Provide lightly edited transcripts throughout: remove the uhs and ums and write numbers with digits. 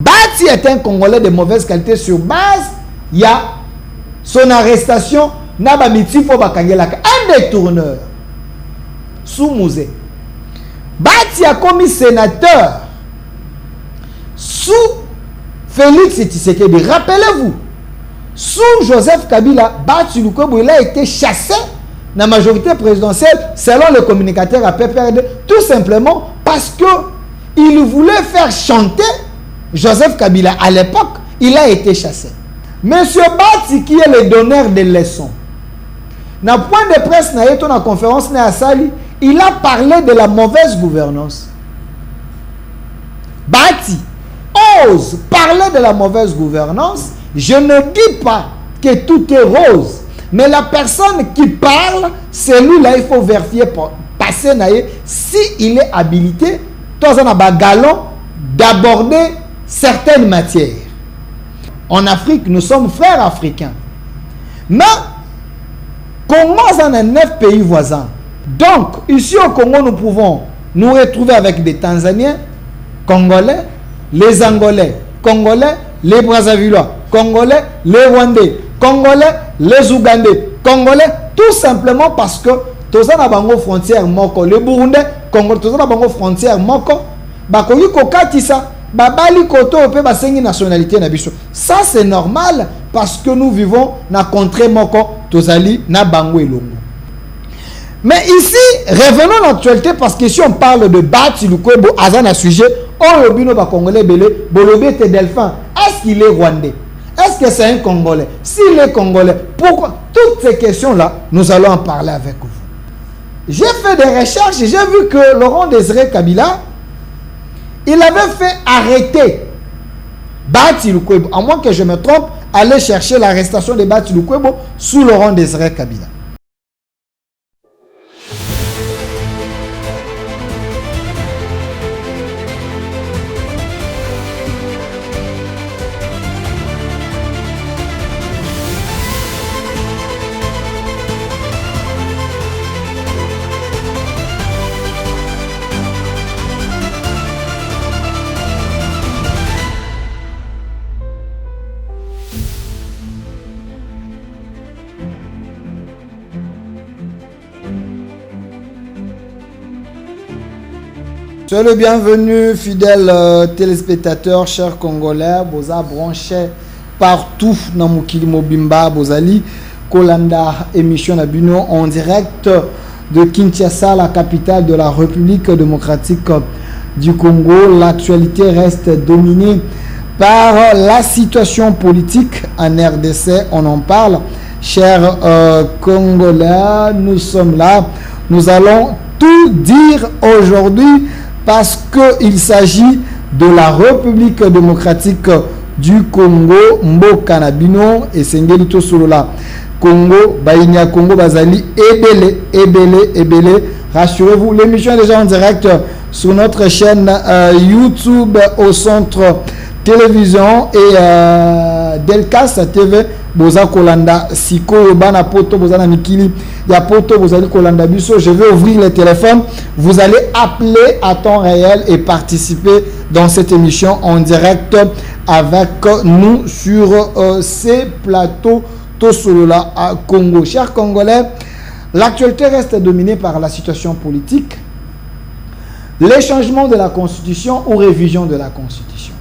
Bati est un Congolais de mauvaise qualité sur base, il y a son arrestation, un détourneur, sous Mouzé. Bati a commis sénateur, sous Félix Tshisekedi. Rappelez-vous, sous Joseph Kabila, Bati Lukwebo, il a été chassé dans la majorité présidentielle, selon le communicateur à PPRD, tout simplement parce que il voulait faire chanter Joseph Kabila. À l'époque, il a été chassé. Monsieur Bati, qui est le donneur de leçons, dans le point de presse, dans la conférence, il a parlé de la mauvaise gouvernance. Bati ose parler de la mauvaise gouvernance. Je ne dis pas que tout est rose, mais la personne qui parle, celui-là, il faut vérifier, passer si il est habilité, dans un galon, d'aborder certaines matières. En Afrique, nous sommes frères africains. Mais, Congo, on a 9 pays voisins. Donc, ici au Congo, nous pouvons nous retrouver avec des Tanzaniens, Congolais, les Angolais, Congolais, les Brazzavillois, Congolais, les Rwandais, Congolais, les Ougandais, Congolais, tout simplement parce que tous les bango frontières moko, les Burundais, Congolais, tous les bango frontières moko, bakoyi kokatisa, babali koto pe basengi nationalité na biso. Ça c'est normal parce que nous vivons na contrée moko, tozali na bango elongo. Mais ici, revenons à l'actualité parce que si on parle de Bati Lukwebo, azana sujet, on robino ba Congolais belé, bolobi était Delphin. Est-ce qu'il est rwandais? Est-ce que c'est un Congolais? S'il est Congolais, pourquoi? Toutes ces questions-là, nous allons en parler avec vous. J'ai fait des recherches et j'ai vu que Laurent Désiré Kabila, il avait fait arrêter Bati Lukwebo. À moins que je me trompe, allez chercher l'arrestation de Bati Lukwebo sous Laurent Désiré Kabila. Soyez le bienvenu, fidèles téléspectateurs, chers Congolais, Boza branchés partout dans Mukili Mobimba, Bozali, Kolanda, émission Nabino en direct de Kinshasa, la capitale de la République démocratique du Congo. L'actualité reste dominée par la situation politique en RDC. On en parle, chers Congolais, nous sommes là. Nous allons tout dire aujourd'hui. Parce qu'il s'agit de la République démocratique du Congo, Mboka Nabino et Sengelito Solola. Congo, Baïnia Congo, Bazali, Ebele. Rassurez-vous, l'émission est déjà en direct sur notre chaîne YouTube au centre télévision et Delcas TV. Boza Kolanda Siko Bana Poto Bozana Mikili Ya Poto Bozali Kolanda Biso. Je vais ouvrir le téléphone. Vous allez appeler à temps réel et participer dans cette émission en direct avec nous sur ces plateaux Tosolola à Congo. Chers Congolais, l'actualité reste dominée par la situation politique, les changements de la Constitution ou révision de la Constitution.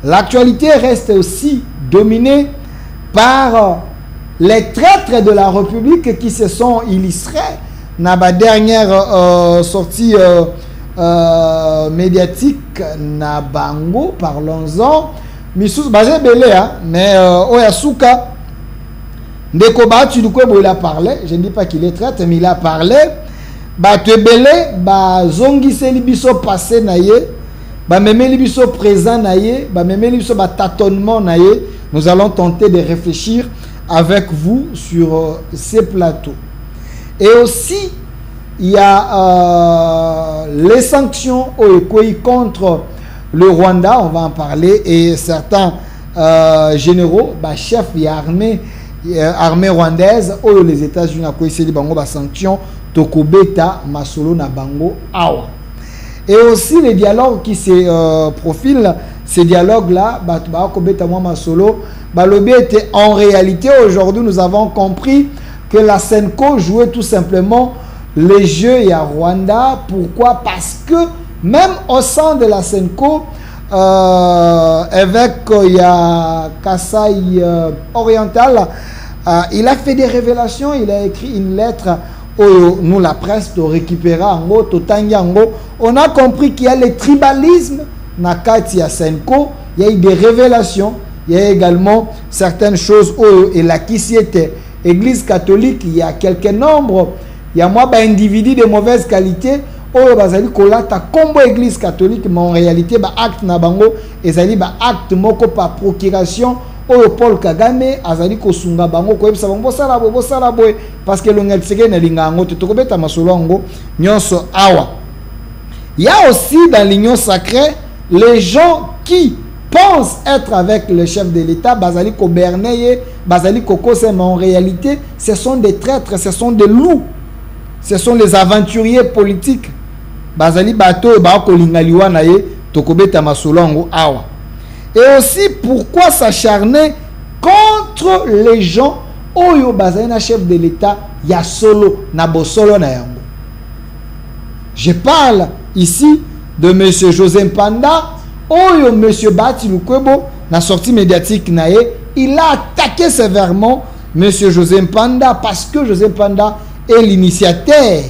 L'actualité reste aussi dominée par les traîtres de la République qui se sont illustrés dans la dernière sortie médiatique na bango, parlons-en. Missous basé belé, mais Oyasuka Ndeko Bati Lukwebo il a parlé. Je ne dis pas qu'il est traître, mais il a parlé. Batu belé, zongi se libiso passé naye, memeli biso présent naye, memeli biso tâtonnement naye. Nous allons tenter de réfléchir avec vous sur ces plateaux. Et aussi, il y a les sanctions contre le Rwanda, on va en parler, et certains généraux, chefs de l'armée rwandaise, ou les États-Unis, ont sanctions, Tokobeta, Masolo, Nabango, Awa. Et aussi les dialogues qui se profilent ces dialogues-là, en réalité, aujourd'hui, nous avons compris que la Senco jouait tout simplement les jeux à Rwanda. Pourquoi? Parce que même au sein de la Senco, avec Kasai Oriental, il a fait des révélations, il a écrit une lettre. Nous, la presse, de récupérer en gros, on a compris qu'il y a le tribalisme Nakati à Senko, il y a eu des révélations, il y a également certaines choses et là qui était Église catholique, il y a quelques nombres, il y a moi individus de mauvaise qualité, bazali kolata combo Église catholique, mais en réalité acte na bango ezali acte moko par procuration. Paul Kagame azali kosunga bango koyebisa bango bosala boy parce que l'ongel tseke na linga ngo tokobeta masolo ngo nyonso awa. Il y a aussi dans l'union sacrée les gens qui pensent être avec le chef de l'État, bazali ko berneye, bazali kokose, mais en réalité ce sont des traîtres, ce sont des loups, ce sont les aventuriers politiques. Bazali bato ba ko linga liwa na ye tokobeta masolo ngo awa. Et aussi, pourquoi s'acharner contre les gens oyo bazana chef de l'État ya solo na bosolo na yango. Je parle ici de monsieur José Mpanda oyo monsieur Bati Lukwebo na sortie médiatique nae, il a attaqué sévèrement monsieur José Mpanda parce que José Mpanda est l'initiateur.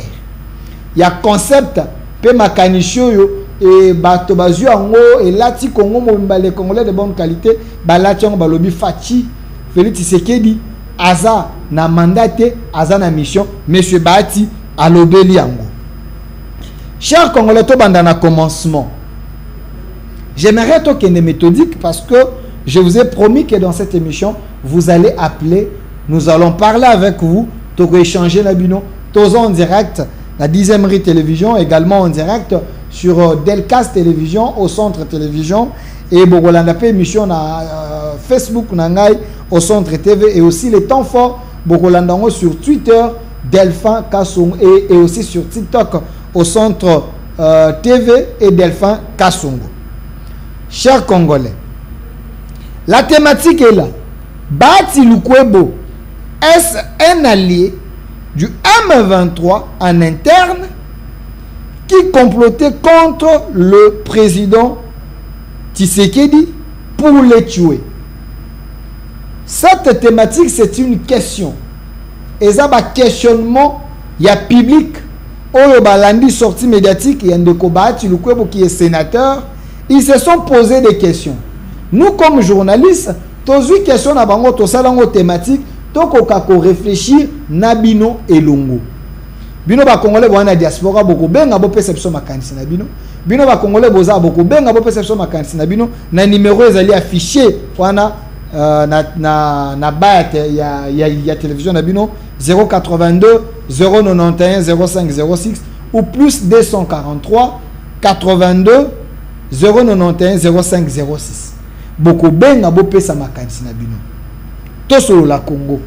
Il y a concept pe makanisho yo et bato bazu ango et lati Congo mobimba les Congolais de bonne qualité balati ango balobi Fachi Félix Tshisekedi aza na mandate aza na mission monsieur Bati alobeli ango. Chers Congolais, to banda na commencement, j'aimerais to kende méthodique parce que je vous ai promis que dans cette émission vous allez appeler, nous allons parler avec vous, to échanger la bino, tous en direct la 10e rue télévision, également en direct sur Delcast télévision au centre télévision et Bogolanda pe émission na Facebook nangai au centre TV et aussi les temps forts Bogolanda sur Twitter Delphin Kassong et aussi sur TikTok au centre TV et Delphin Kassongo. Chers Congolais, la thématique est là. Bati Lukwebo, est-ce un allié du M23 en interne qui complotait contre le président Tshisekedi pour le tuer? Cette thématique, c'est une question. Et ça, un questionnement, il y a public, au balandi sortie médiatique, il y a Ndeko Bati Lukwebo qui est sénateur, ils se sont posé des questions. Nous, comme journalistes, tous les questions à bango, tous les thématiques, toko réfléchir nabino elongo. Bino ba Congolais wana diaspora boko benga bo perception makanisi na bino. Bino ba Congolais boza boko benga bo perception makanisi na bino na numéro ezali affiché wana na base ya télévision na bino 082 091 0506 ou plus 243 82 091 0506. Boko benga bo pesa makanisi na bino. Tosolo la Congo.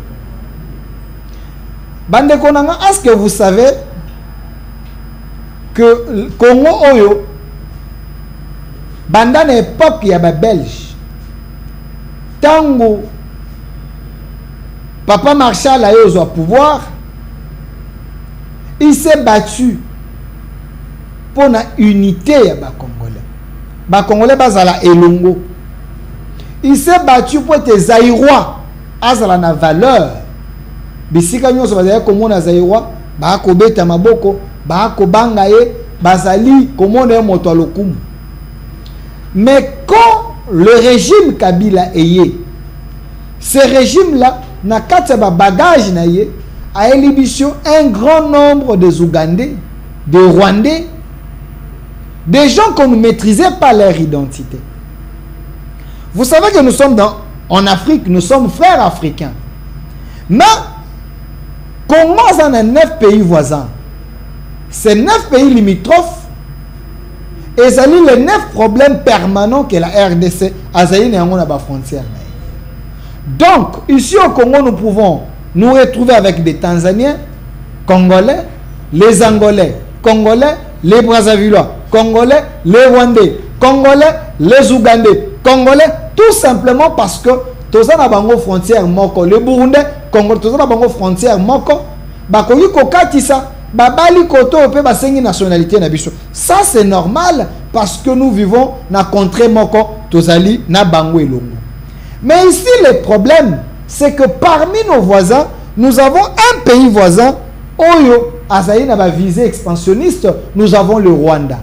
Bande Konanga, est-ce que vous savez que Congo Oyo, pendant l'époque, il y a des Belges. Tango, Papa Marshall a eu au pouvoir, il s'est battu pour la unité des Congolais. Les Congolais bazala elongo. Il s'est battu pour être Zaïrois. Azala na valeur. Bisika nyonso bazali komona Zaïrois, ba ko beta maboko, ba ko banga ye, bazali komona moto lokumu. Mais quand le régime Kabila est, ce régime-là n'a qu'à ba bagage na ye, a élibition un grand nombre de Ougandais, de Rwandais, des gens qu'on ne maîtrisait pas leur identité. Vous savez que nous sommes en Afrique, nous sommes frères africains. Mais, Congo a 9 pays voisins. Ces 9 pays limitrophes, et ça les 9 problèmes permanents que la RDC a dans la frontière. Donc, ici au Congo, nous pouvons nous retrouver avec des Tanzaniens, Congolais, les Angolais, Congolais, les Brazzavillois, Congolais, les Rwandais, Congolais, les Ougandais, Congolais, tout simplement parce que tous na bango frontière moko, le Burundais, Congolais, tous na bango frontière moko, bakoki kokatisa, babali koto pe basengi nationalité na biso. Ça c'est normal parce que nous vivons na contrée moko, tozali na bango elongo. Mais ici le problème, c'est que parmi nos voisins, nous avons un pays voisin, Oyo, Azaï na ba visée expansionniste, nous avons le Rwanda.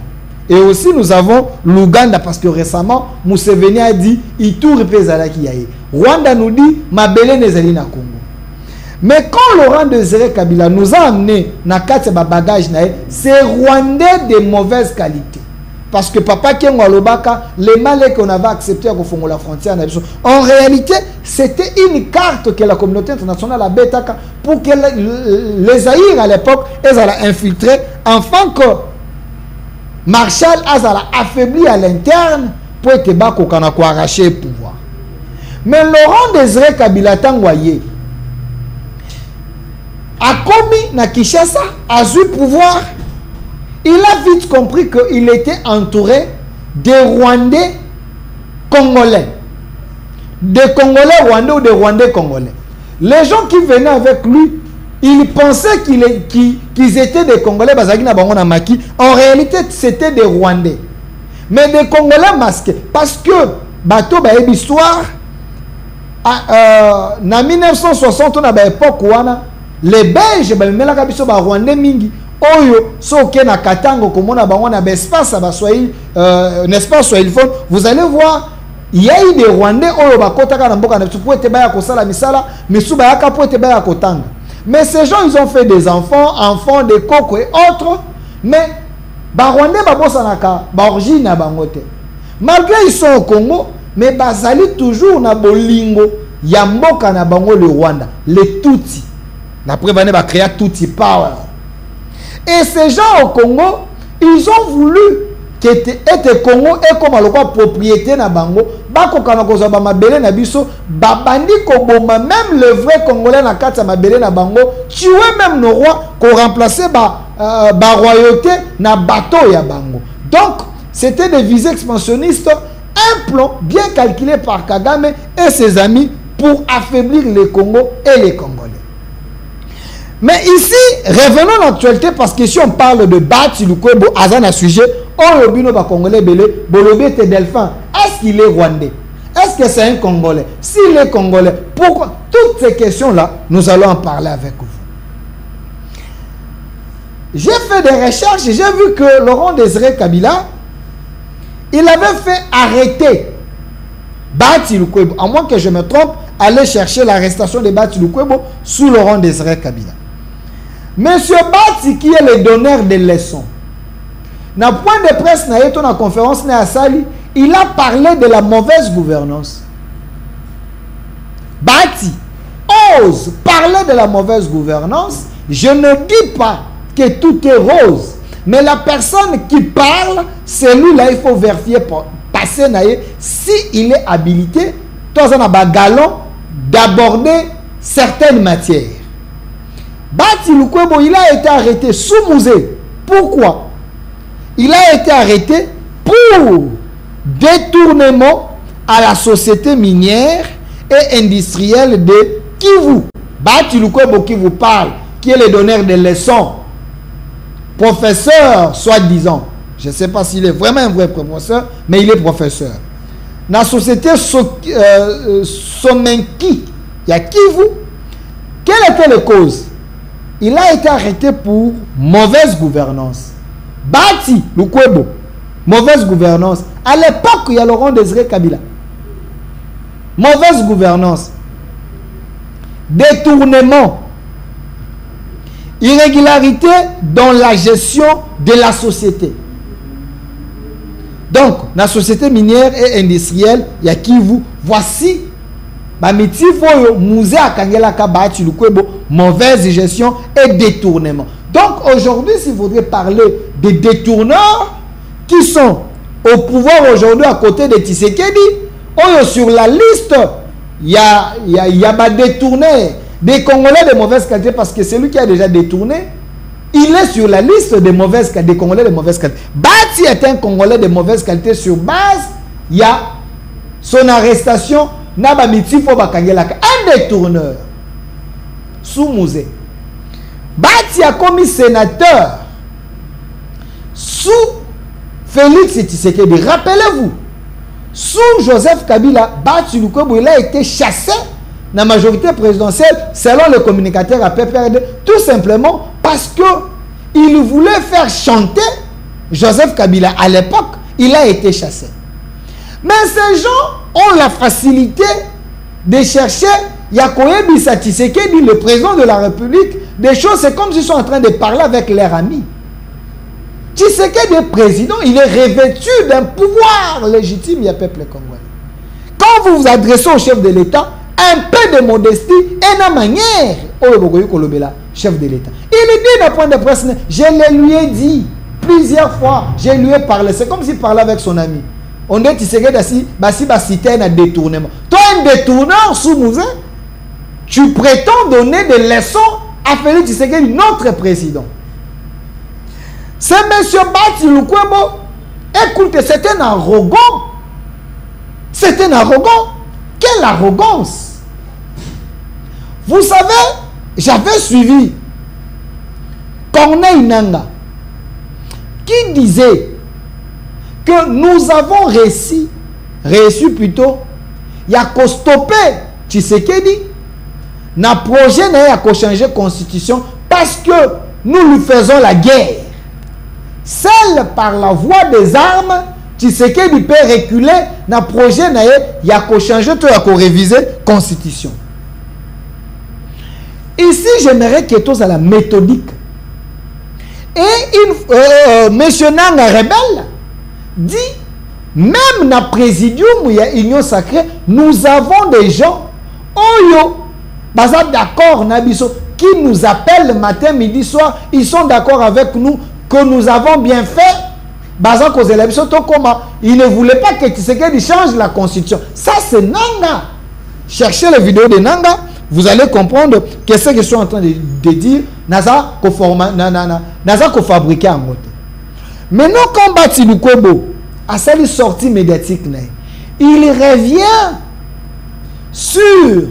Et aussi nous avons l'Ouganda parce que récemment, Museveni a dit Ituri pezalaki yaye. Rwanda nous dit Mabele nezali na Congo. Mais quand Laurent Désiré Kabila nous a amené na kati ba bagage na, c'est Rwandais de mauvaise qualité. Parce que Papa Kengo Alobaka, les malais qu'on avait accepté à Kofongo la frontière, en réalité, c'était une carte que la communauté internationale a bétaka pour que les Aïrs à l'époque, elles allaient infiltrer, afin que Marshall Azala affaibli à l'interne pour être bas qu'on a arraché le pouvoir. Mais Laurent Désiré Kabila Tangwaye a commis na Kinshasa, a eu pouvoir. Il a vite compris qu'il était entouré des Rwandais congolais. Des Congolais rwandais ou des Rwandais congolais. Les gens qui venaient avec lui, ils pensaient qu'ils étaient des Congolais. En réalité, c'était des Rwandais. Mais des Congolais masqués. Parce que, bateau, histoire, en 1960, on avait l'époque où les Belges, Rwandais mingi. Oyo, soke na katango komona bango na espace ba Swahili, n'est-ce pas Swahiliphone, vous allez voir, il y a eu des Rwandais oyo bakotaka na mboka na pour être baya kosala misala, misu bayaka pour être baya kotanga. Mais ces gens ils ont fait des enfants de coco et autres, mais ba Rwandais ba bosanaka ba origine na bangote. Malgré ils sont au Congo, mais bazali toujours na bolingo ya mboka na bango le Rwanda, les Tutsi. La preuve ba créer Tutsi power. Et ces gens au Congo, ils ont voulu que être Congo et comme la propriété na bango, bako kana koza ba mabele na biso, babandi ko boma même le vrai Congolais na kati mabele na bango, tuer même nos rois ko remplacer ba royauté na bateau ya bango. Donc, c'était des visées expansionnistes, un plan bien calculé par Kagame et ses amis pour affaiblir le Congo et les Congolais. Mais ici, revenons à l'actualité parce que si on parle de Bati Lukwebo, Azan à sujet, on lobino ba Congolais belé, Bolobé était Delphin. Est-ce qu'il est Rwandais? Est-ce que c'est un Congolais? S'il est Congolais, pourquoi? Toutes ces questions-là, nous allons en parler avec vous. J'ai fait des recherches et j'ai vu que Laurent Désiré Kabila, il avait fait arrêter Bati Lukwebo. À moins que je me trompe, allez chercher l'arrestation de Bati Lukwebo sous Laurent Désiré Kabila. Monsieur Bati, qui est le donneur de leçons, dans le point de presse, dans la conférence, il a parlé de la mauvaise gouvernance. Bati ose parler de la mauvaise gouvernance. Je ne dis pas que tout est rose, mais la personne qui parle, celui-là, il faut vérifier, passer, si il est habilité, dans un galon, d'aborder certaines matières. Bati Lukwebo, il a été arrêté sous musée. Pourquoi? Il a été arrêté pour détournement à la société minière et industrielle de Kivu. Bati Lukwebo qui vous parle, qui est le donneur de leçons, professeur, soi-disant. Je ne sais pas s'il est vraiment un vrai professeur, mais il est professeur. Dans la société Somenki, il y a Kivu. Quelle était la cause? Il a été arrêté pour mauvaise gouvernance. Bati Lukwebo, mauvaise gouvernance. À l'époque, il y a Laurent Désiré Kabila. Mauvaise gouvernance. Détournement. Irrégularité dans la gestion de la société. Donc, dans la société minière et industrielle, il y a Kivu. Voici mauvaise gestion et détournement. Donc aujourd'hui, s'il faudrait parler des détourneurs qui sont au pouvoir aujourd'hui à côté de Tshisekedi, sur la liste, il y a détournés, des Congolais de mauvaise qualité, parce que c'est lui qui a déjà détourné. Il est sur la liste des Congolais de mauvaise qualité. Bati est un Congolais de mauvaise qualité sur base il y a son arrestation, un détourneur, sous musée. Bati a commis sénateur, sous Félix Tshisekedi. Rappelez-vous, sous Joseph Kabila, Bati Lukwebo, il a été chassé dans la majorité présidentielle, selon le communicateur à PPRD, tout simplement parce que il voulait faire chanter Joseph Kabila. À l'époque, il a été chassé. Mais ces gens ont la facilité de chercher Yakoyebi Tshisekedi, le président de la République, des choses, c'est comme s'ils sont en train de parler avec leurs amis. Tshisekedi est président, il est revêtu d'un pouvoir légitime, il y a peuple congolais. Quand vous vous adressez au chef de l'État, un peu de modestie et de manière, chef de l'État. Il dit d'un point de presse, je le lui ai dit plusieurs fois, je lui ai parlé, c'est comme s'il parlait avec son ami. On dit Tshisekedi cité un détournement. Toi, un détourneur sous musée, tu prétends donner des leçons à Félix Tshisekedi, notre président. C'est M. Bati Lukwebo. Écoutez, c'est un arrogant. C'est un arrogant. Quelle arrogance! Vous savez, j'avais suivi Corneille Nangaa qui disait que nous avons reçu plutôt, il y a qu'à stopper Tshisekedi, na projet n'a qu'à changer la constitution parce que nous lui faisons la guerre. Seul par la voie des armes, Tshisekedi peut reculer, na projet n'a qu'à changer, tout à réviser la constitution. Ici, j'aimerais que tous à la méthodique. Et M. Nangaa rebelle dit, même dans le présidium où il y a Union Sacrée, nous avons des gens d'accord, qui nous appellent le matin, midi, soir, ils sont d'accord avec nous que nous avons bien fait. Ils ne voulaient pas que Tshisekedi change la constitution. Ça, c'est Nangaa. Cherchez les vidéos de Nangaa. Vous allez comprendre que ce que je suis en train de dire, Naza ko fabriquer en côté. Maintenant, quand Bati Lukwebo a cette sortie médiatique, il revient sur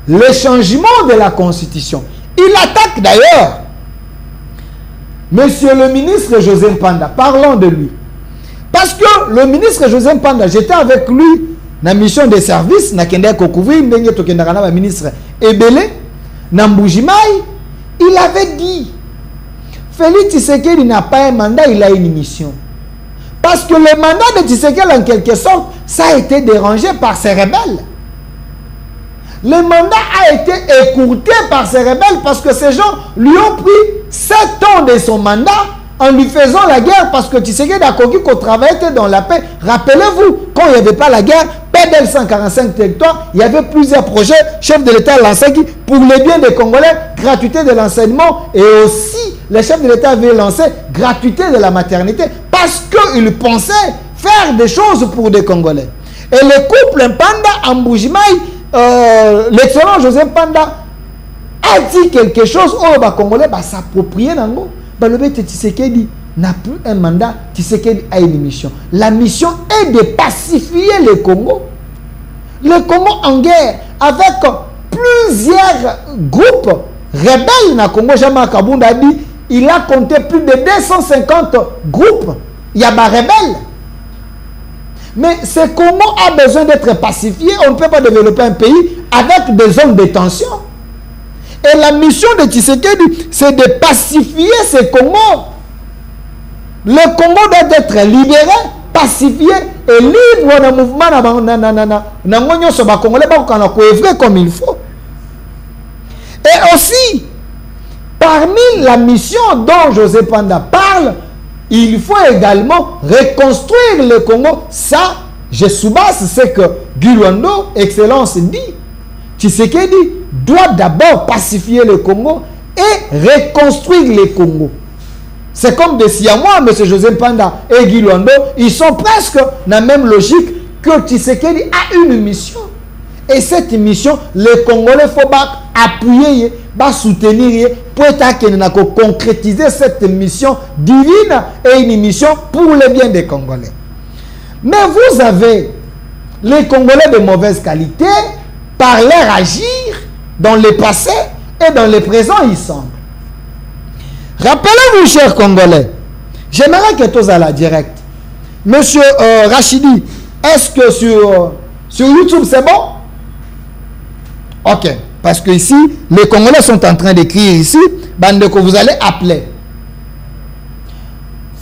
le changement de la constitution. Il attaque d'ailleurs Monsieur le ministre José Mpanda. Parlons de lui. Parce que le ministre José Mpanda, j'étais avec lui na mission de service na kende ko couvrir ndenge to kenda kana ba ministre Ebele na Mbujimai, il avait dit Félix Tshisekedi n'a pas un mandat, il a une mission. Parce que le mandat de Tshisekedi en quelque sorte, ça a été dérangé par ces rebelles. Le mandat a été écourté par ces rebelles parce que ces gens lui ont pris 7 ans de son mandat en lui faisant la guerre parce que Tshisekedi a connu qu'on travaillait dans la paix. Rappelez-vous, quand il n'y avait pas la guerre, PDL 145 territoires, il y avait plusieurs projets. Chef de l'État lancé pour le bien des Congolais, gratuité de l'enseignement et aussi le chef de l'État avait lancé gratuité de la maternité parce qu'il pensait faire des choses pour des Congolais. Et le couple Mpanda Mbujimai, l'excellent José Mpanda a dit quelque chose où les Congolais s'approprier nango. Le Tshisekedi n'a plus un mandat, Tshisekedi a une mission. La mission est de pacifier le Congo. Le Congo en guerre avec plusieurs groupes rebelles dans le Congo. Jean-Marc Kabunda a dit il a compté plus de 250 groupes. Il y a des rebelles. Mais ce Congo a besoin d'être pacifié. On ne peut pas développer un pays avec des zones de tension. Et la mission de Tshisekedi, c'est de pacifier ce Congo. Le Congo doit être libéré, pacifié et libre dans le mouvement comme il faut. Et aussi, parmi la mission dont José Mpanda parle, il faut également reconstruire le Congo. Ça, je soubasse ce que Guy Luando, Excellence, dit. Tshisekedi doit d'abord pacifier le Congo et reconstruire le Congo. C'est comme des Siamois, M. José Mpanda et Guy Luando, ils sont presque dans la même logique que Tshisekedi a une mission. Et cette mission, les Congolais, il faut appuyer, soutenir pour concrétiser cette mission divine et une mission pour le bien des Congolais. Mais vous avez les Congolais de mauvaise qualité par leur agir dans le passé et dans le présent, il semble. Rappelez-vous, chers Congolais, j'aimerais que tous à la direct. Monsieur Rachidi, est-ce que sur YouTube c'est bon? Ok, parce que ici, les Congolais sont en train d'écrire ici, bande que vous allez appeler.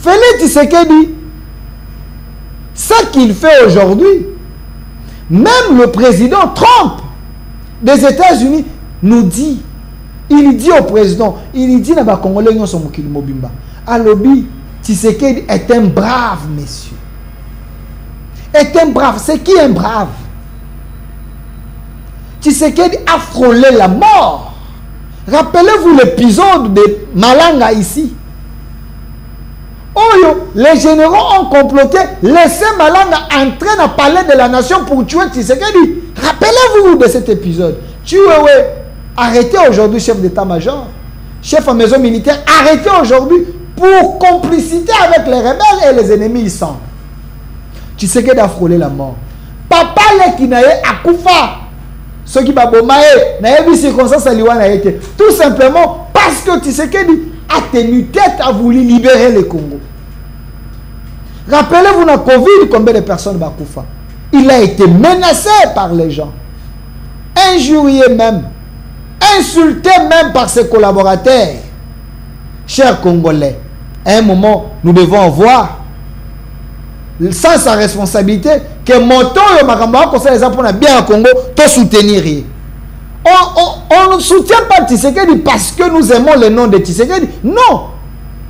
Félix Tshisekedi, ce qu'il fait aujourd'hui, même le président Trump des États-Unis nous dit, il dit au président, il dit na Congolais nous sommes mokili mobimba. Alobi, Tshisekedi est un brave monsieur. Est un brave. C'est qui un brave? Tshisekedi a frôlé la mort. Rappelez-vous l'épisode de Malanga ici. Oh, les généraux ont comploté, laissé Malanga entrer dans le palais de la nation pour tuer Tshisekedi. Rappelez-vous de cet épisode. Arrêtez aujourd'hui, chef d'état-major, chef en maison militaire, arrêtez aujourd'hui pour complicité avec les rebelles et les ennemis, ils sont. Tshisekedi a frôlé la mort. Papa Lekinaye Akoufa, ceux qui va bomaye, n'a pas circonstance à l'Iwan été. Tout simplement parce que Tshisekedi a tenu tête, a voulu libérer le Congo. Rappelez-vous dans Covid, combien de personnes va Koufa? Il a été menacé par les gens, injurié même, insulté même par ses collaborateurs. Chers Congolais, à un moment, nous devons voir, sans sa responsabilité, que Moto et Makamba, comme ça, les Japonais bien au Congo, te soutenir. On ne soutient pas Tshisekedi parce que nous aimons le nom de Tshisekedi. Non.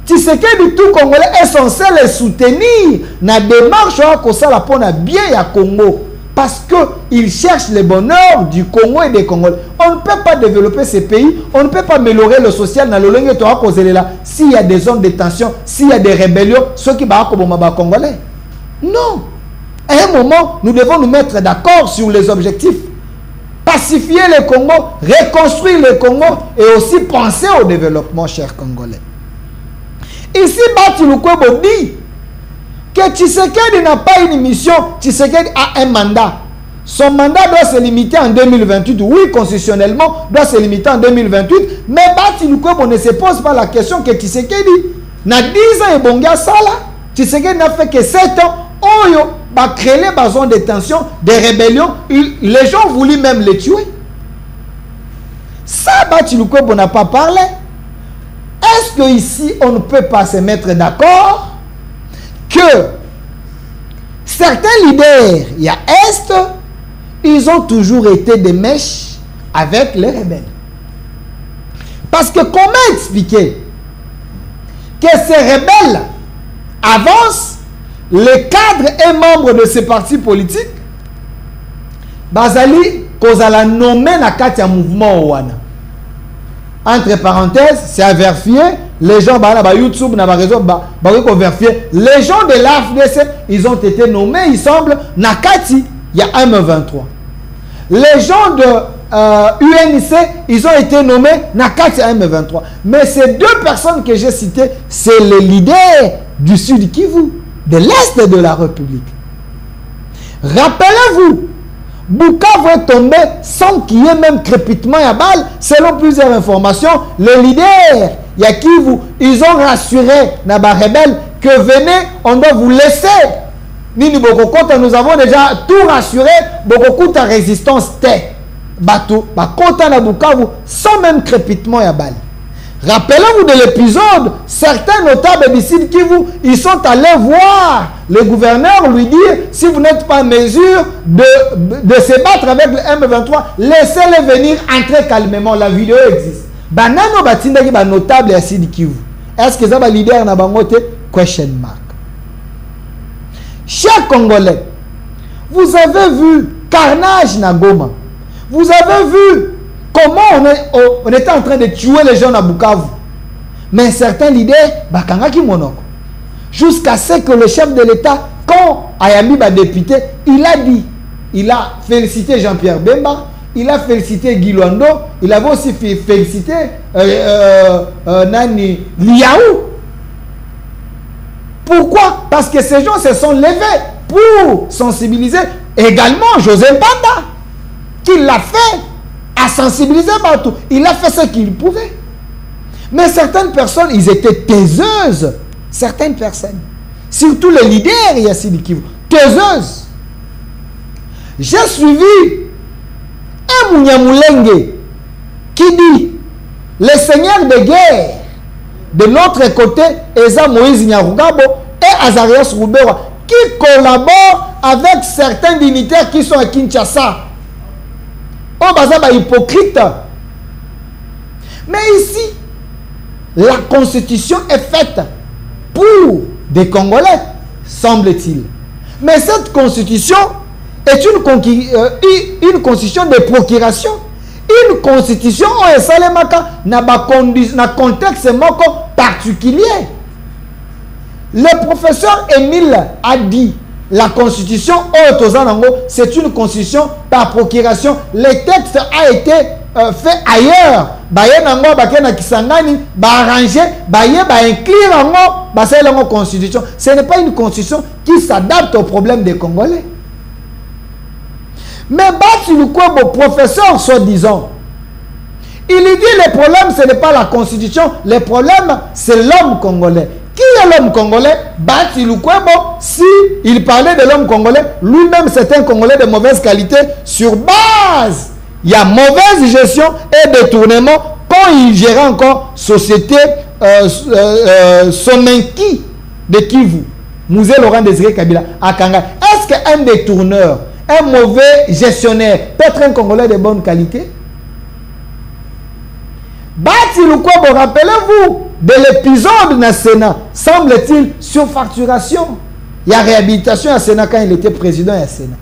Tshisekedi, tout Congolais, est censé les soutenir dans la démarche comme ça, pour bien à Congo. Parce qu'ils cherchent le bonheur du Congo et des Congolais. On ne peut pas développer ces pays, on ne peut pas améliorer le social dans le langue et là. S'il y a des zones de tension, s'il y a des rébellions, ceux qui vont comme Congolais. Non. À un moment, nous devons nous mettre d'accord sur les objectifs. Pacifier le Congo, reconstruire le Congo et aussi penser au développement, chers Congolais. Ici, Bati Lukwebo dit que Tshisekedi n'a pas une mission, Tshisekedi a un mandat. Son mandat doit se limiter en 2028. Oui, constitutionnellement, doit se limiter en 2028. Mais Bati Lukwebo ne se pose pas la question que Tshisekedi n'a 10 ans et Bonga Sala. Tshisekedi n'a fait que 7 ans. Oyo, va créer les zones de tension, des rébellions. Les gens voulaient même les tuer. Ça, Bati Lukwebo n'a pas parlé. Est-ce qu'ici, on ne peut pas se mettre d'accord que certains leaders, il y a Est, ils ont toujours été des mèches avec les rebelles. Parce que comment expliquer que ces rebelles avancent, les cadres et membres de ces partis politiques, Bazali, Kozala nommé na katia mouvement Owana. Entre parenthèses, c'est à vérifier. Les gens, YouTube, vérifier. Les gens de l'AFDC, ils ont été nommés, il semble, Nakati, il y a M23. Les gens de UNIC, ils ont été nommés, Nakati M23. Mais ces deux personnes que j'ai citées, c'est les leaders du Sud Kivu, de l'Est de la République. Rappelez-vous, Bukavu est tombé sans qu'il y ait même crépitement à balle. Selon plusieurs informations, les leaders Yakivu, ils ont rassuré Naba Rebelle que venez, on doit vous laisser. Nini Bokokota, nous avons déjà tout rassuré. Bokokota résistance t'est. Bateau, Bakota na Bukavu sans même crépitement à balle. Rappelez-vous de l'épisode, certains notables d'ici Kivu, ils sont allés voir le gouverneur lui dire, si vous n'êtes pas en mesure de se battre avec le M23, laissez-les venir entrer calmement. La vidéo existe. Banano batindaki ba notable ya Sud Kivu. Est-ce que ça va leader na bangote? Question mark. Chers Congolais, vous avez vu carnage na Goma. Vous avez vu comment on était en train de tuer les gens à Bukavu. Mais certains leaders, bakangaki monoko. Jusqu'à ce que le chef de l'État, quand Ayami va député, il a dit, il a félicité Jean-Pierre Bemba, il a félicité Guy Luando, il avait aussi félicité Nani Liaou. Pourquoi? Parce que ces gens se sont levés pour sensibiliser également José Mpanda, qui l'a fait à sensibiliser partout. Il a fait ce qu'il pouvait. Mais certaines personnes, ils étaient taiseuses. Certaines personnes, surtout les leaders ici du Kivu, taiseuses. J'ai suivi un Munyamulenge qui dit le seigneur de guerre de l'autre côté, Eza Moïse Nyarugabo et Azarias Rubewa, qui collaborent avec certains dignitaires qui sont à Kinshasa. Oh, bazaba hypocrite. Mais ici, la constitution est faite pour des Congolais, semble-t-il. Mais cette constitution est une constitution de procuration. Une constitution où il y a un contexte particulier. Le professeur Émile a dit la constitution, c'est une constitution par procuration. Le texte a été fait ailleurs. Ce n'est pas une constitution qui s'adapte aux problèmes des Congolais. Mais Batilukwebo, professeur soi-disant, il dit le problème ce n'est pas la constitution, le problème c'est l'homme congolais. Qui est l'homme congolais? Batilukwebo, si il parlait de l'homme congolais, lui-même c'est un Congolais de mauvaise qualité sur base. Il y a mauvaise gestion et détournement quand il gérait encore société Somenki de Kivu. Mouzé Laurent Désiré Kabila à Kanga. Est-ce qu'un détourneur, un mauvais gestionnaire peut être un Congolais de bonne qualité? Batilukwebo, rappelez-vous de l'épisode dans le Sénat, semble-t-il, sur facturation. Il y a réhabilitation à Sénat quand il était président à Sénat.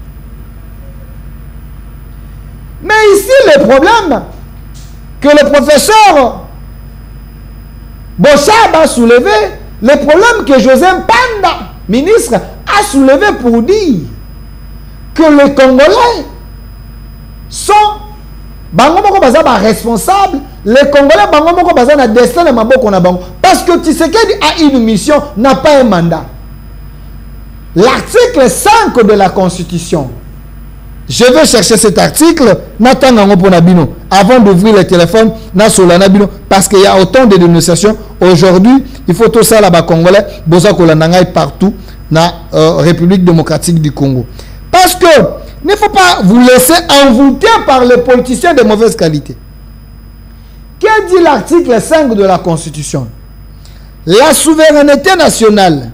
Mais ici, le problème que le professeur Bochab a soulevé, le problème que José Mpanda, ministre, a soulevé pour dire que les Congolais sont responsables. Les Congolais sont destin de parce que Tshisekedi a une mission, n'a pas un mandat. L'article 5 de la Constitution. Je vais chercher cet article avant d'ouvrir le téléphone parce qu'il y a autant de dénonciations. Aujourd'hui, il faut tout ça là-bas Congolais, partout dans la République démocratique du Congo. Parce que il ne faut pas vous laisser envoûter par les politiciens de mauvaise qualité. Que dit l'article 5 de la Constitution? La souveraineté nationale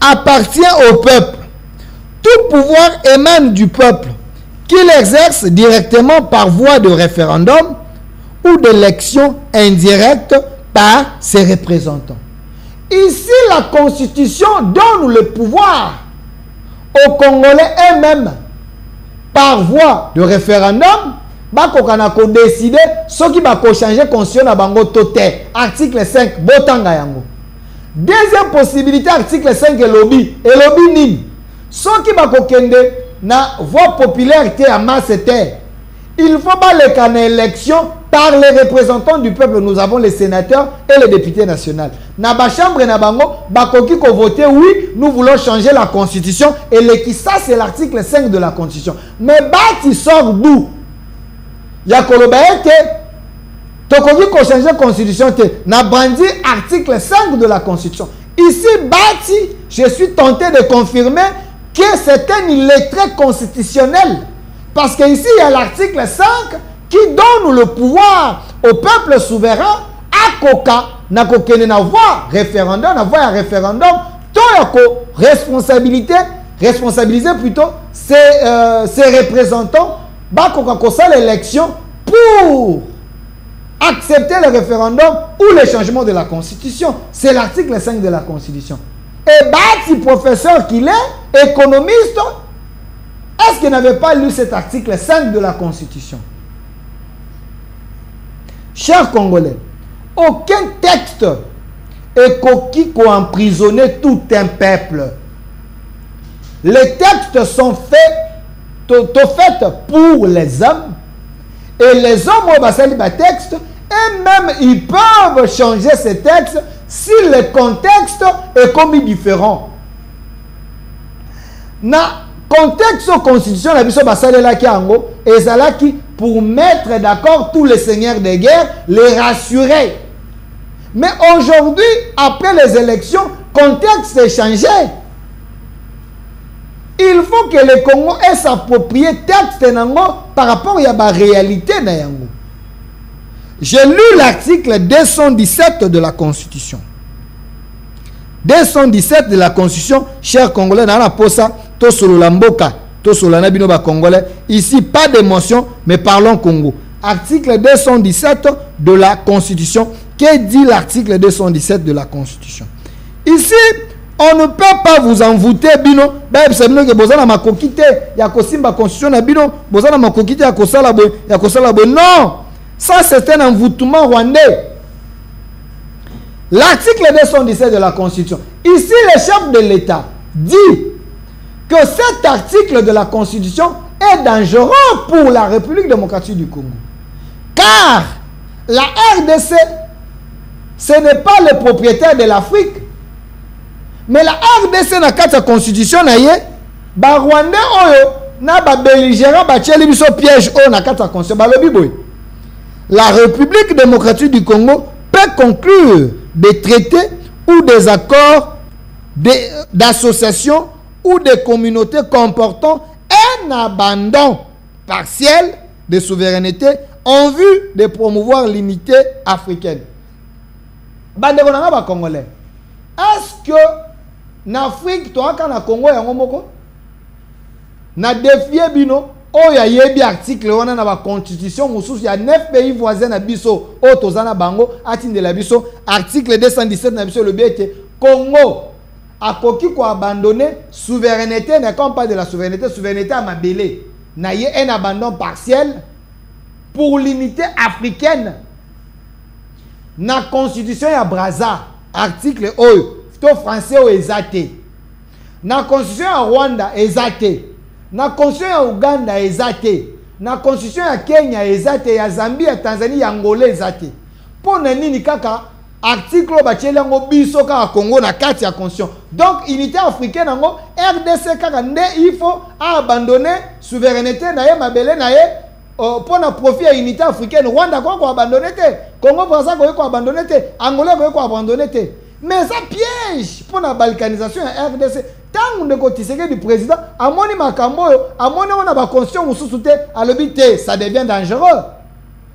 appartient au peuple. Tout pouvoir émane du peuple, qu'il exerce directement par voie de référendum ou d'élection indirecte par ses représentants. Ici, la Constitution donne le pouvoir aux Congolais eux-mêmes par voie de référendum. Bakoko décider ce qui va changer la constitution na bango toté. Article 5 botanga yango. Deuxième possibilité, article 5 lobby nini. Ce qui va kende na voix popularité à masse terre. Il faut pas les canner élection par les représentants du peuple. Nous avons les sénateurs et les députés nationaux. Na ba chambre na bango bakoki ko voter oui, nous voulons changer la constitution et ça c'est l'article 5 de la constitution. Mais bati sort d'où? Ya kolobaete tokoki ko changer la constitution te na bandi article 5 de la constitution. Ici bati, je suis tenté de confirmer que c'est un illettré constitutionnel parce que ici il y a l'article 5 qui donne le pouvoir au peuple souverain à Koka na kokene na voix référendum na voix référendum to yako responsabiliser plutôt ses représentants ba koka kosa l'élection pour accepter le référendum ou le changement de la constitution. C'est l'article 5 de la constitution. Et Bati, professeur qu'il est, économiste, est-ce qu'il n'avait pas lu cet article 5 de la constitution? Chers Congolais, aucun texte est coquille pour emprisonner tout un peuple. Les textes sont faits pour les hommes et les hommes ont des textes et même ils peuvent changer ces textes si le contexte est comme différent. Na contexte constitution la biso basalela ki ango ezalaki pour mettre d'accord tous les seigneurs de guerre, les rassurer. Mais aujourd'hui, après les élections, contexte est changé. Il faut que le Congo ait s'approprier texte nango par rapport à la réalité na yango. J'ai lu l'article 217 de la Constitution. 217 de la Constitution, chers Congolais, dans la posa, to solo lamboka, to solo nabino ba Congolais. Ici, pas d'émotion, mais parlons Congo. Article 217 de la Constitution. Que dit l'article 217 de la Constitution? Ici, on ne peut pas vous envoûter, bino. Ben, c'est bien que bozana makokite, ya kosimba Constitution na bino, bozana makokite ya kosala boy, ya kosala boy. Non! Ça, c'est un envoûtement rwandais. L'article 217 de la Constitution. Ici, le chef de l'État dit que cet article de la Constitution est dangereux pour la République démocratique du Congo. Car la RDC, ce n'est pas le propriétaire de l'Afrique. Mais la RDC n'a qu'à sa constitution, na ye, ba Rwandais oyo, na ba belligérant, ba tcheli biso piège oyo na qu'à sa constitution, ba lobi boy. La République démocratique du Congo peut conclure des traités ou des accords d'association ou des communautés comportant un abandon partiel de souveraineté en vue de promouvoir l'unité africaine. Bande konanga ba Congolais. Est-ce que en Afrique, toi, quand na Congo, yango moko na défier bino, oh ya yebi article wana na ba constitution mususu ya 9 pays voisins na biso, o tozana bango atinde la biso article 217 na biso le biete Congo akoki ko abandonner souveraineté, ne compte pas de la souveraineté à mabele na ye un abandon partiel pour l'unité africaine. Na constitution ya Brazza article oyo to français o ezate. Na constitution ya Rwanda ezate. Na constitution ya Uganda ezate. Na constitution ya Kenya ezate, ya Zambie, ya Tanzanie, ya Angola ezate. Pona nini kaka article ba tchelango biso ka Congo na kati ya constitution. Donc unité africaine ngo RDC kaka nde il faut abandonner souveraineté na ye mabele na ye pour na profit à unité africaine. Rwanda ko abandonner te, Congo Brazza ko abandonner te, Angola ko abandonner te. Mais ça piège pour la balkanisation à RDC. Tant que tu du président, à mon makambo, à mon on a la constitution à l'obité, ça devient dangereux.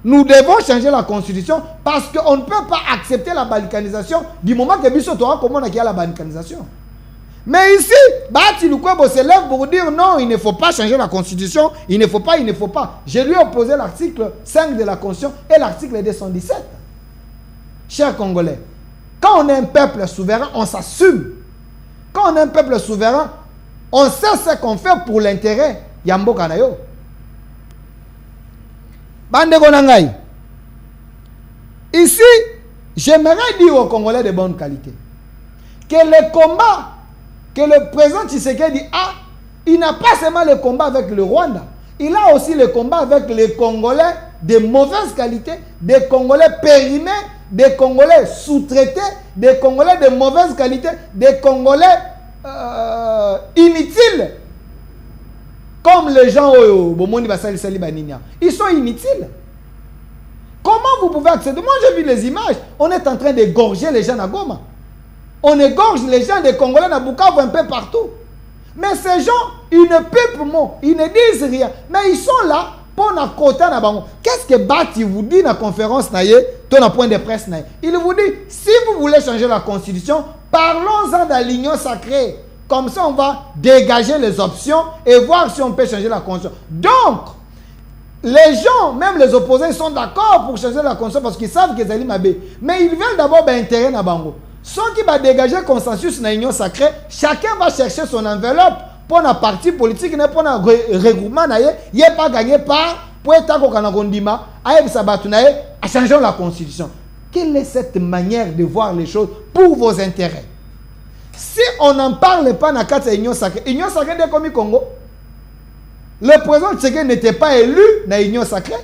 Nous devons changer la constitution parce qu'on ne peut pas accepter la balkanisation du moment que Bissot aura comment on a la balkanisation. Mais ici, Bati Lukwebo se lève pour dire non, il ne faut pas changer la constitution, il ne faut pas. Je lui ai opposé l'article 5 de la constitution et l'article 217. Chers Congolais, quand on est un peuple souverain, on s'assume. Quand on est un peuple souverain, on sait ce qu'on fait pour l'intérêt. Yambo Kanayo. Bande Gonangaï. Ici, j'aimerais dire aux Congolais de bonne qualité que le combat que le président Tshisekedi a, il n'a pas seulement le combat avec le Rwanda, il a aussi le combat avec les Congolais de mauvaise qualité, des Congolais périmés, des Congolais sous-traités, des Congolais de mauvaise qualité, des Congolais inutiles. Comme les gens ils sont inutiles. Comment vous pouvez accéder? Moi j'ai vu les images, on est en train d'égorger les gens à Goma. On égorge les gens des Congolais à Bukavu un peu partout. Mais ces gens, ils ne pipent pas, ils ne disent rien. Mais ils sont là pour nous côté. Qu'est-ce que Bati vous dit dans la conférence, dans le point de presse? Il vous dit, si vous voulez changer la constitution, parlons-en dans l'union sacrée. Comme ça, on va dégager les options et voir si on peut changer la constitution. Donc, les gens, même les opposés, sont d'accord pour changer la constitution parce qu'ils savent qu'ils allaient m'abbé. Mais ils veulent d'abord intérêt dans Bango. Ceux qui vont dégager consensus dans l'union sacrée, chacun va chercher son enveloppe pour un parti politique, pour un regroupement, il n'est pas gagné par pour être à changer la constitution. Quelle est cette manière de voir les choses pour vos intérêts? Si on n'en parle pas dans l'union sacrée de Komi Congo, le président Tshisekedi n'était pas élu dans l'union sacrée.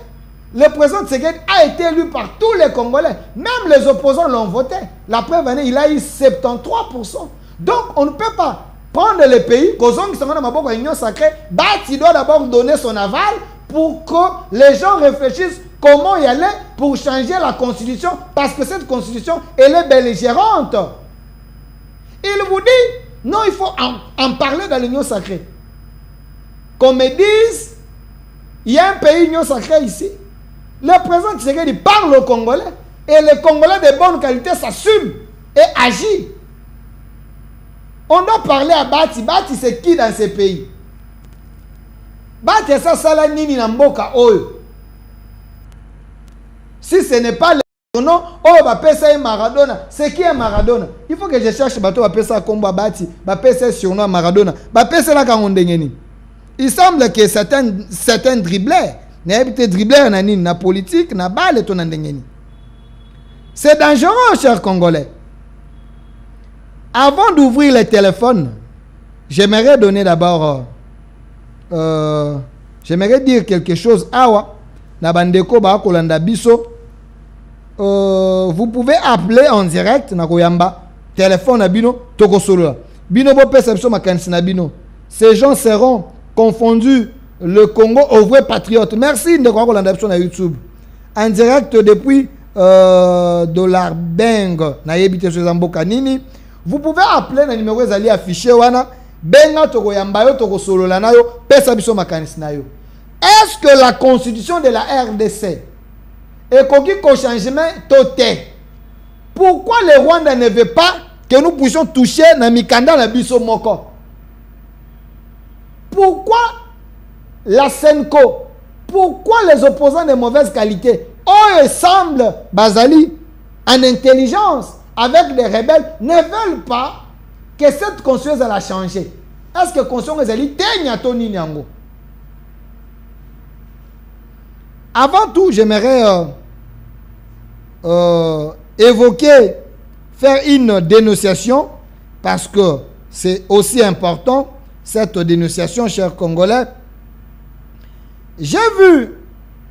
Le président Tshisekedi a été élu par tous les Congolais. Même les opposants l'ont voté. La preuve, il a eu 73%. Donc, on ne peut pas prendre le pays, Kozong qui dans l'Union sacrée, Bati doit d'abord donner son aval pour que les gens réfléchissent comment y aller pour changer la constitution, parce que cette constitution, elle est belligérante. Il vous dit, non, il faut en parler dans l'Union sacrée. Qu'on me dise, il y a un pays Union sacrée ici. Le président Tshisekedi parle aux Congolais et les Congolais de bonne qualité s'assument et agissent. On doit parler à Bati. Bati, c'est qui dans ce pays? Bati, ça, ça, nini namboka oyo. Si ce n'est pas le nom, oh, bah, pesa Maradona. C'est qui est Maradona? Il faut que je cherche bateau, bah, pesa combat Bati, bah, pesa surnom Maradona. Bah, pesa la kangondengeni. Il semble que certains dribbleurs, n'habite dribbleurs na politique, na balle ton ndengeni. C'est dangereux, chers Congolais. Avant d'ouvrir le téléphone, j'aimerais donner d'abord, j'aimerais dire quelque chose. Awa, na bandeko ba kolanda biso. Vous pouvez appeler en direct na koyamba téléphone na bino toko solo. Bino bo perception makanisi na bino. Ces gens seront confondus. Le Congo au vrai patriote. Merci de quoi kolanda biso na YouTube. En direct depuis Dollar Bang na yebite so zamboka nini. Vous pouvez appeler le numéro ezali affiché wana benga toko yamba yo toko solo la na yo pesa biso makanisi na yo. Est-ce que la constitution de la RDC et qu'on changement total? Pourquoi le Rwanda ne veut pas que nous puissions toucher na mikanda na biso moko? Pourquoi la Senko? Pourquoi les opposants de mauvaise qualité, eux semblent Bazali en intelligence avec les rebelles, ne veulent pas que cette conscience elle a changé? Est-ce que conscience elle teigne Tony Nyango? Avant tout, j'aimerais évoquer, faire une dénonciation, parce que c'est aussi important, cette dénonciation, chers Congolais. J'ai vu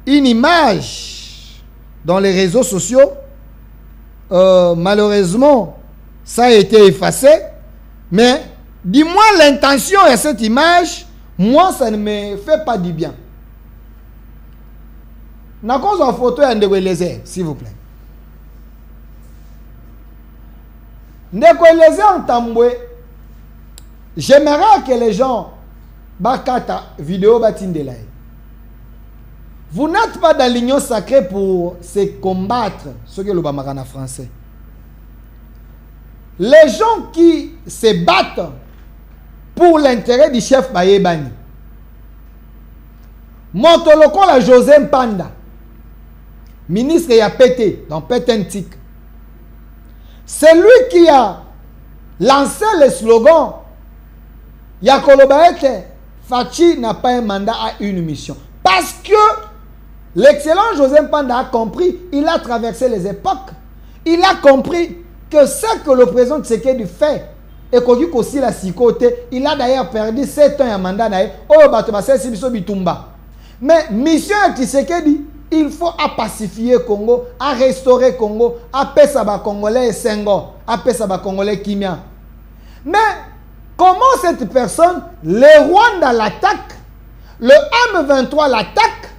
une image dans les réseaux sociaux. Malheureusement, ça a été effacé. Mais, dis-moi l'intention de cette image, moi, ça ne me fait pas du bien. N'a cause en photo et en s'il vous plaît. Ndeko en tamboué. J'aimerais que les gens bakata vidéo batindelaï. Vous n'êtes pas dans l'union sacrée pour se combattre, ce que le Bamarana français. Les gens qui se battent pour l'intérêt du chef Bayebani. Montoloko la José Mpanda, ministre y a pété dans Pétentique. C'est lui qui a lancé le slogan Yakolobaete, Fachi n'a pas un mandat à une mission. Parce que l'excellent José Mpanda a compris, il a traversé les époques. Il a compris que ce que le président Tshisekedi fait, et qu'il aussi la côté, il a d'ailleurs perdu 7 ans à mandat. Mais mission Tshisekedi, il faut à pacifier Congo, à restaurer Congo, à Pesaba Congolais et Senghor, à Pesaba Congolais Kimia. Mais comment cette personne, le Rwanda l'attaque, le M23 l'attaque,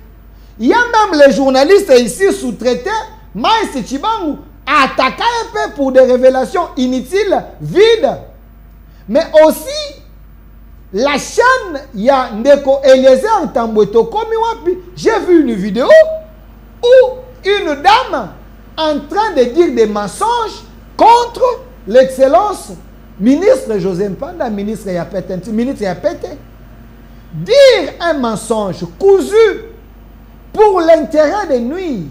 il y a même les journalistes ici sous-traités, Maïs Chibangu, attaqué un peu pour des révélations inutiles, vides. Mais aussi, la chaîne, il y a Ndeko Eliezer Tamboueto Komiwapi. J'ai vu une vidéo où une dame en train de dire des mensonges contre l'excellence ministre José Mpanda, ministre Yapete. Dire un mensonge cousu pour l'intérêt de nuire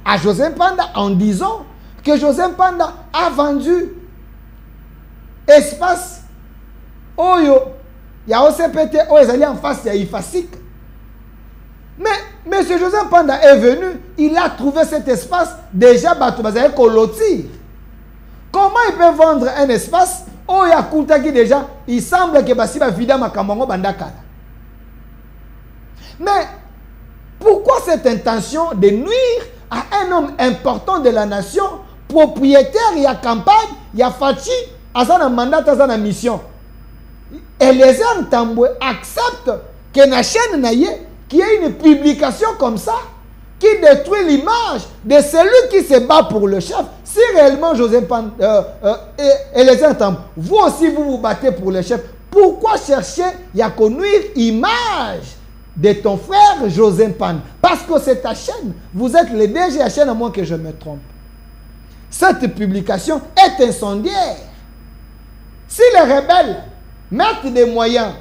à José Mpanda en disant que José Mpanda a vendu espace Oyo. Il y a OCPT, ils allaient en face, il y a IFASIC. Mais M. José Mpanda est venu, il a trouvé cet espace déjà Batoubazaye Kolotir. Comment il peut vendre un espace où il y a Koutaki déjà, il semble que Basiba Vida Makamongo Bandakala. Mais pourquoi cette intention de nuire à un homme important de la nation, propriétaire, il y a campagne, il y a Fachi, à sa mandat, à sa mission? Eliezer Ntambwe accepte que na chaîne naye qu'il y ait une publication comme ça qui détruit l'image de celui qui se bat pour le chef. Si réellement Joseph Eliezer Ntambwe, vous aussi vous vous battez pour le chef, pourquoi chercher à connuire l'image de ton frère Joseph Pan? Parce que c'est ta chaîne. Vous êtes le DG de la chaîne, à moins que je me trompe. Cette publication est incendiaire. Si les rebelles mettent des moyens,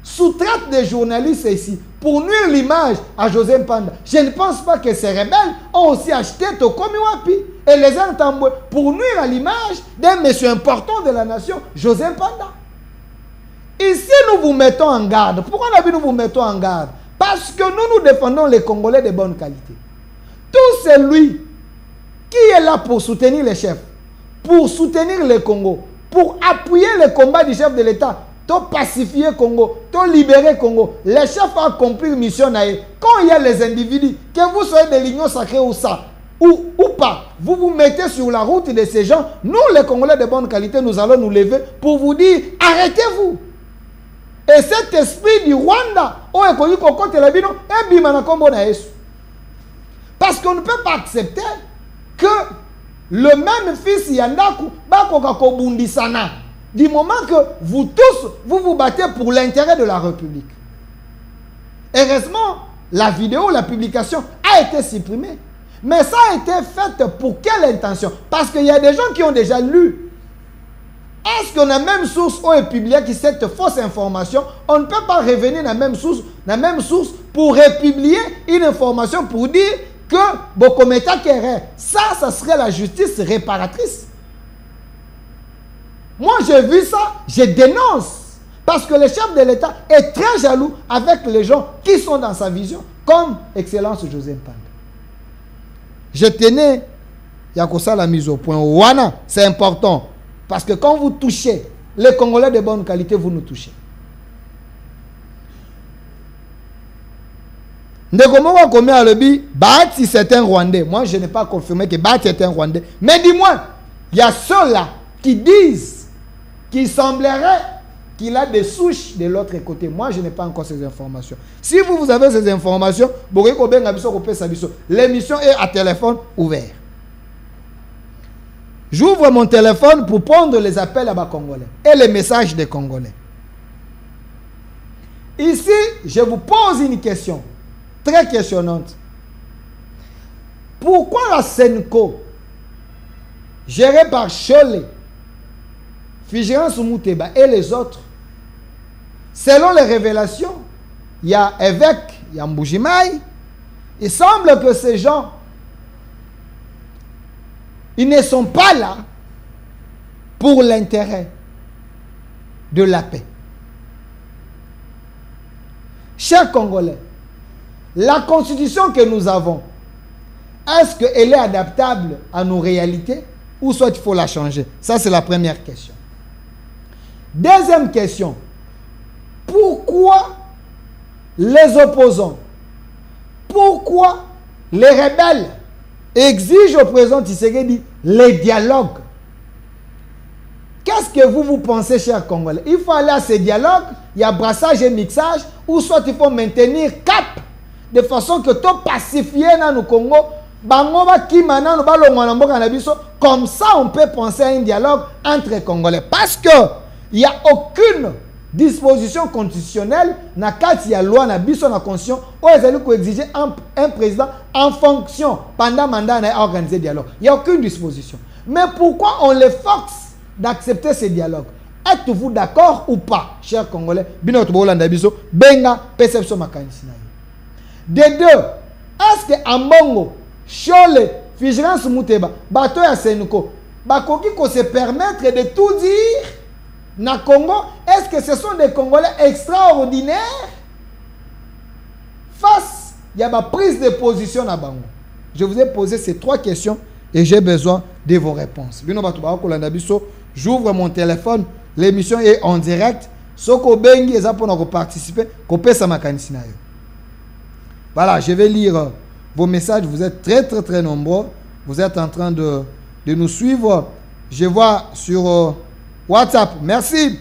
sous-traitent des journalistes ici pour nuire l'image à Joseph Panda, je ne pense pas que ces rebelles ont aussi acheté Tokomi Wapi et les Ntambwe pour nuire à l'image d'un monsieur important de la nation, Joseph Panda. Ici, nous vous mettons en garde. Pourquoi nous vous mettons en garde? Parce que nous défendons les Congolais de bonne qualité. Tout celui qui est là pour soutenir les chefs, pour soutenir le Congo, pour appuyer le combat du chef de l'État, pour pacifier le Congo, pour libérer le Congo, les chefs ont accompli une mission. Quand il y a les individus, que vous soyez de l'Union sacrée ou ça, ou pas, vous vous mettez sur la route de ces gens. Nous, les Congolais de bonne qualité, nous allons nous lever pour vous dire, arrêtez-vous. Et cet esprit du Rwanda, parce qu'on ne peut pas accepter que le même fils Yandaku, du moment que vous tous, vous vous battez pour l'intérêt de la République. Heureusement, la vidéo, la publication a été supprimée. Mais ça a été fait pour quelle intention? Parce qu'il y a des gens qui ont déjà lu. Est-ce qu'on a même source ou est publié qui cette fausse information? On ne peut pas revenir dans la même source pour republier une information pour dire que Bokometa Kéré, ça serait la justice réparatrice. Moi, j'ai vu ça, je dénonce. Parce que le chef de l'État est très jaloux avec les gens qui sont dans sa vision, comme Excellence Joseph Panda. Je tenais, il y a ça la mise au point. Wana, c'est important. Parce que quand vous touchez les Congolais de bonne qualité, vous nous touchez. Ndekomowa Kome Alobi, Bahati c'est un Rwandais. Moi, je n'ai pas confirmé que Bahati est un Rwandais. Mais dis-moi, il y a ceux-là qui disent qu'il semblerait qu'il a des souches de l'autre côté. Moi, je n'ai pas encore ces informations. Si vous avez ces informations, l'émission est à téléphone ouvert. J'ouvre mon téléphone pour prendre les appels à ma Congolais et les messages des Congolais. Ici, je vous pose une question très questionnante. Pourquoi la Senko, gérée par Cholet, Figéran Soumuteba et les autres, selon les révélations, il y a évêque, il y a Mboujimaï, il semble que ces gens, ils ne sont pas là pour l'intérêt de la paix. Chers Congolais, la constitution que nous avons, est-ce qu'elle est adaptable à nos réalités ou soit il faut la changer? Ça, c'est la première question. Deuxième question. Pourquoi les opposants, pourquoi les rebelles exigent au président Tshisekedi les dialogues? Qu'est-ce que vous pensez, chers Congolais? Il faut aller à ces dialogues, il y a brassage et mixage, ou soit il faut maintenir cap, de façon que tout pacifier dans le Congo, comme ça on peut penser à un dialogue entre Congolais. Parce que il n'y a aucune disposition constitutionnelle na kati ya loi na biso na constitution où ils allaient exiger un président en fonction pendant mandat na organiser dialogue. Il n'y a aucune disposition. Mais pourquoi on les force d'accepter ces dialogues? Êtes-vous d'accord ou pas, chers Congolais? Binoto bolanda biso benga perception makanisi na yo. De deux, est-ce que Ambongo, Cholet, Figéran Soumuteba, bato ya Senko, bakoki ko se permettre de tout dire na Congo? Est-ce que ce sont des Congolais extraordinaires face à ma prise de position na bango? Je vous ai posé ces trois questions et j'ai besoin de vos réponses. J'ouvre mon téléphone, l'émission est en direct. Soko bengi eza pour nous participer, kopesa makanisi na yo. Voilà, je vais lire vos messages. Vous êtes très très très nombreux. Vous êtes en train de nous suivre. Je vois sur WhatsApp. Merci.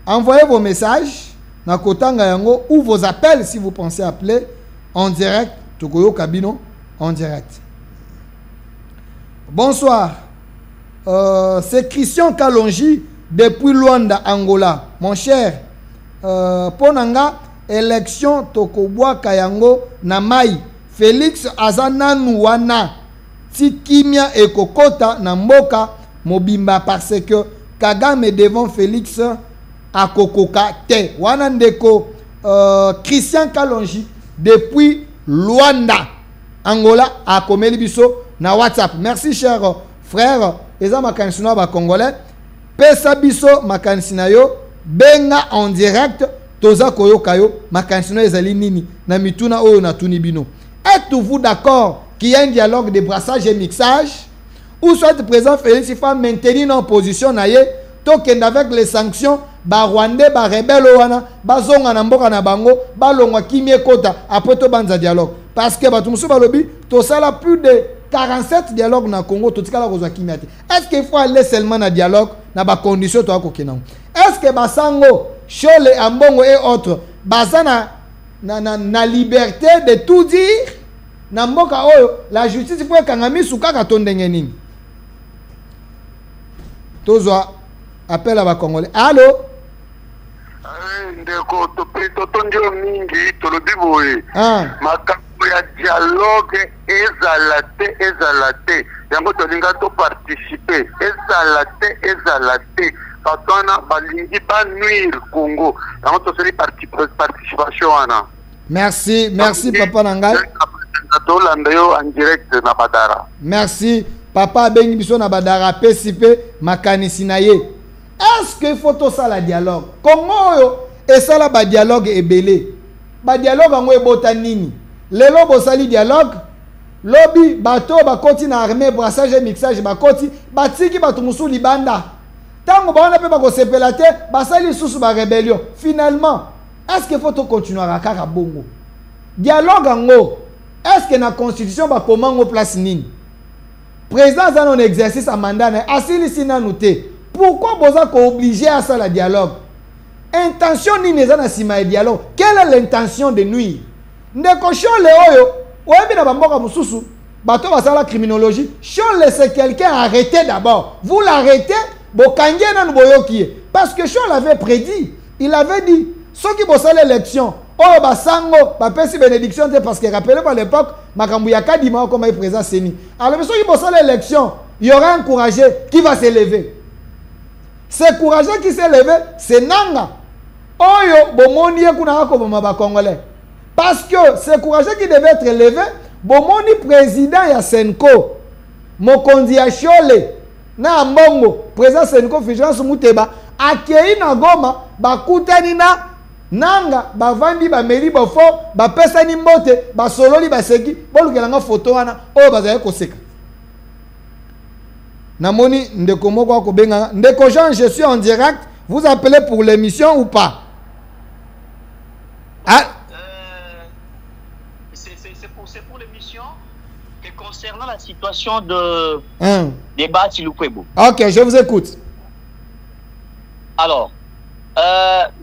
Envoyez vos messages na kotanga yango ou vos appels si vous pensez appeler en direct. Tokoyo Kabino en direct. Bonsoir. C'est Christian Kalonji depuis Luanda, Angola. Mon cher, Ponanga, élection Tokobwa Kayango Namai. Félix Azana Nouana. Tikimia et Kokota Namboka Mobimba parce que Kagame devant Félix à Kokoka Te. Wanandeko Christian Kalonji depuis Luanda, Angola à Komeli Biso na WhatsApp. Merci cher frère. Eza makanisina ba congolais. Pesa biso makanisina yo benga en direct toza koyoka yo makanisina ezali nini na mituna oyo na tunibino. Êtes-vous d'accord qu'il y a un dialogue de brassage et mixage ou soit le président Félix il faut maintenir une position na ye token avec les sanctions ba Rwandais ba rebelle wana bazonga na mboka na bango balongwa kimie kota après to banza dialogue parce que batumusu balobi to sala plus de 47 dialogues na Congo totikala kozwa kimia te. Est-ce qu'il faut aller seulement na dialogue na ba conditions to akokena? Est-ce que basango Chole Ambongo et autres bazana na liberté de tout dire na mboka oyo la justice faut kangami sukaka tondenge nini? Tozwa appel à ba congolais. Allô? Ndeko totondio mingi tolobi boye. Makambo ya dialogue ezalate. Yango tolinga to participer. Ezalate. Patona balingi ba nuire Congo. Yango to seri participation wana. Merci papa Nangai. En direct na Badara. Merci papa bengi biso na Badara PCP makanisi na ye. Est-ce qu'il faut tout ça la dialogue? Comment yo et ça la ba dialogue ebele? Ba dialogue ngo ebota nini? Lelo bosali dialogue lobi bato bakoti na armée brassage et mixage bakoti batiki bato musu libanda. Tango ba on pe ba ko sepela te basali susu ba rébellion. Finalement, est-ce qu'il faut tout continuer à kaka bongo? Dialogue ngo est-ce que la constitution va comment on place nini? Président dans un exercice à mandat asili sina noté. Pourquoi vous êtes obligé à ça le dialogue? Intention ni neza na sima dialogue. Quelle est l'intention de nuire? Ndeko Chole oyo, oyebi na bamboka mususu, bato basala criminologie. Chole c'est quelqu'un arrêté d'abord. Vous l'arrêtez, bokange na nuboyoki. Parce que Chole avait prédit, il avait dit, ceux qui bossent l'élection, oh basango, bapesi bénédiction parce que rappelez-vous à l'époque, makambu ya kadima comme il présent Seni. Alors ceux qui bossent l'élection, il y aura un courageux qui va s'élever. Ce courageux qui s'est levé, c'est Nanga. Oyo, bomoni kuna ko ba congolais. Parce que ce courageux qui devait être élevé, bomoni président ya Senko, Mokonzi ya Chole, na Mbongo, président Senko Fulgence Muteba, akei na Goma, bakutani na Nanga, bavandi ba meri bofo, ba pesa ni mbote, ba sololi ba seki, bolukela nga photo wana, oyo bazaye koseka. Namoni ndeko moko ko benga ndeko Jean, je suis en direct, vous appelez pour l'émission ou pas? Ah c'est pour l'émission et concernant la situation de débat Tilukwebo. OK, je vous écoute. Alors,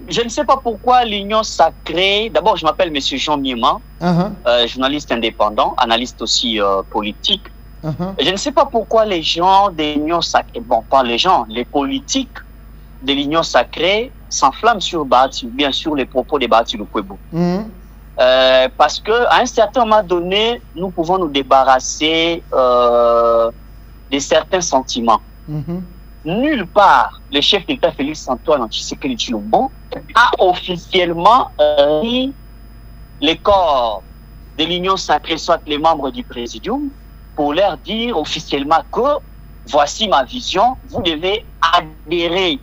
je ne sais pas pourquoi l'Union sacrée, d'abord je m'appelle monsieur Jean Miema, journaliste indépendant, analyste aussi politique. Je ne sais pas pourquoi les gens de l'Union sacrée, bon pas les gens, les politiques de l'Union sacrée s'enflamment sur Bahati, bien sûr les propos de Bahati Lukwebo. Parce que à un certain moment donné, nous pouvons nous débarrasser de certains sentiments. Nulle part, le chef d'État Félix Antoine Tshisekedi Tshilombo a officiellement mis les corps de l'Union sacrée, soit les membres du Présidium, pour leur dire officiellement que voici ma vision, vous devez adhérer,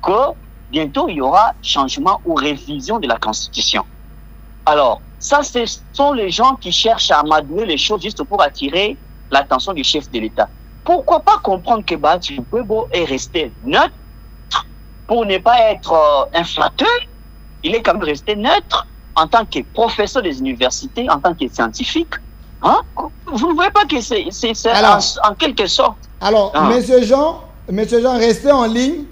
que bientôt il y aura changement ou révision de la Constitution. Alors, ça, ce sont les gens qui cherchent à amadouer les choses juste pour attirer l'attention du chef de l'État. Pourquoi pas comprendre que Bahati Lukwebo est resté neutre pour ne pas être inflateur? Il est quand même resté neutre en tant que professeur des universités, en tant que scientifique. Hein? Vous ne voyez pas que c'est en quelque sorte. Alors, monsieur Jean, restez en ligne.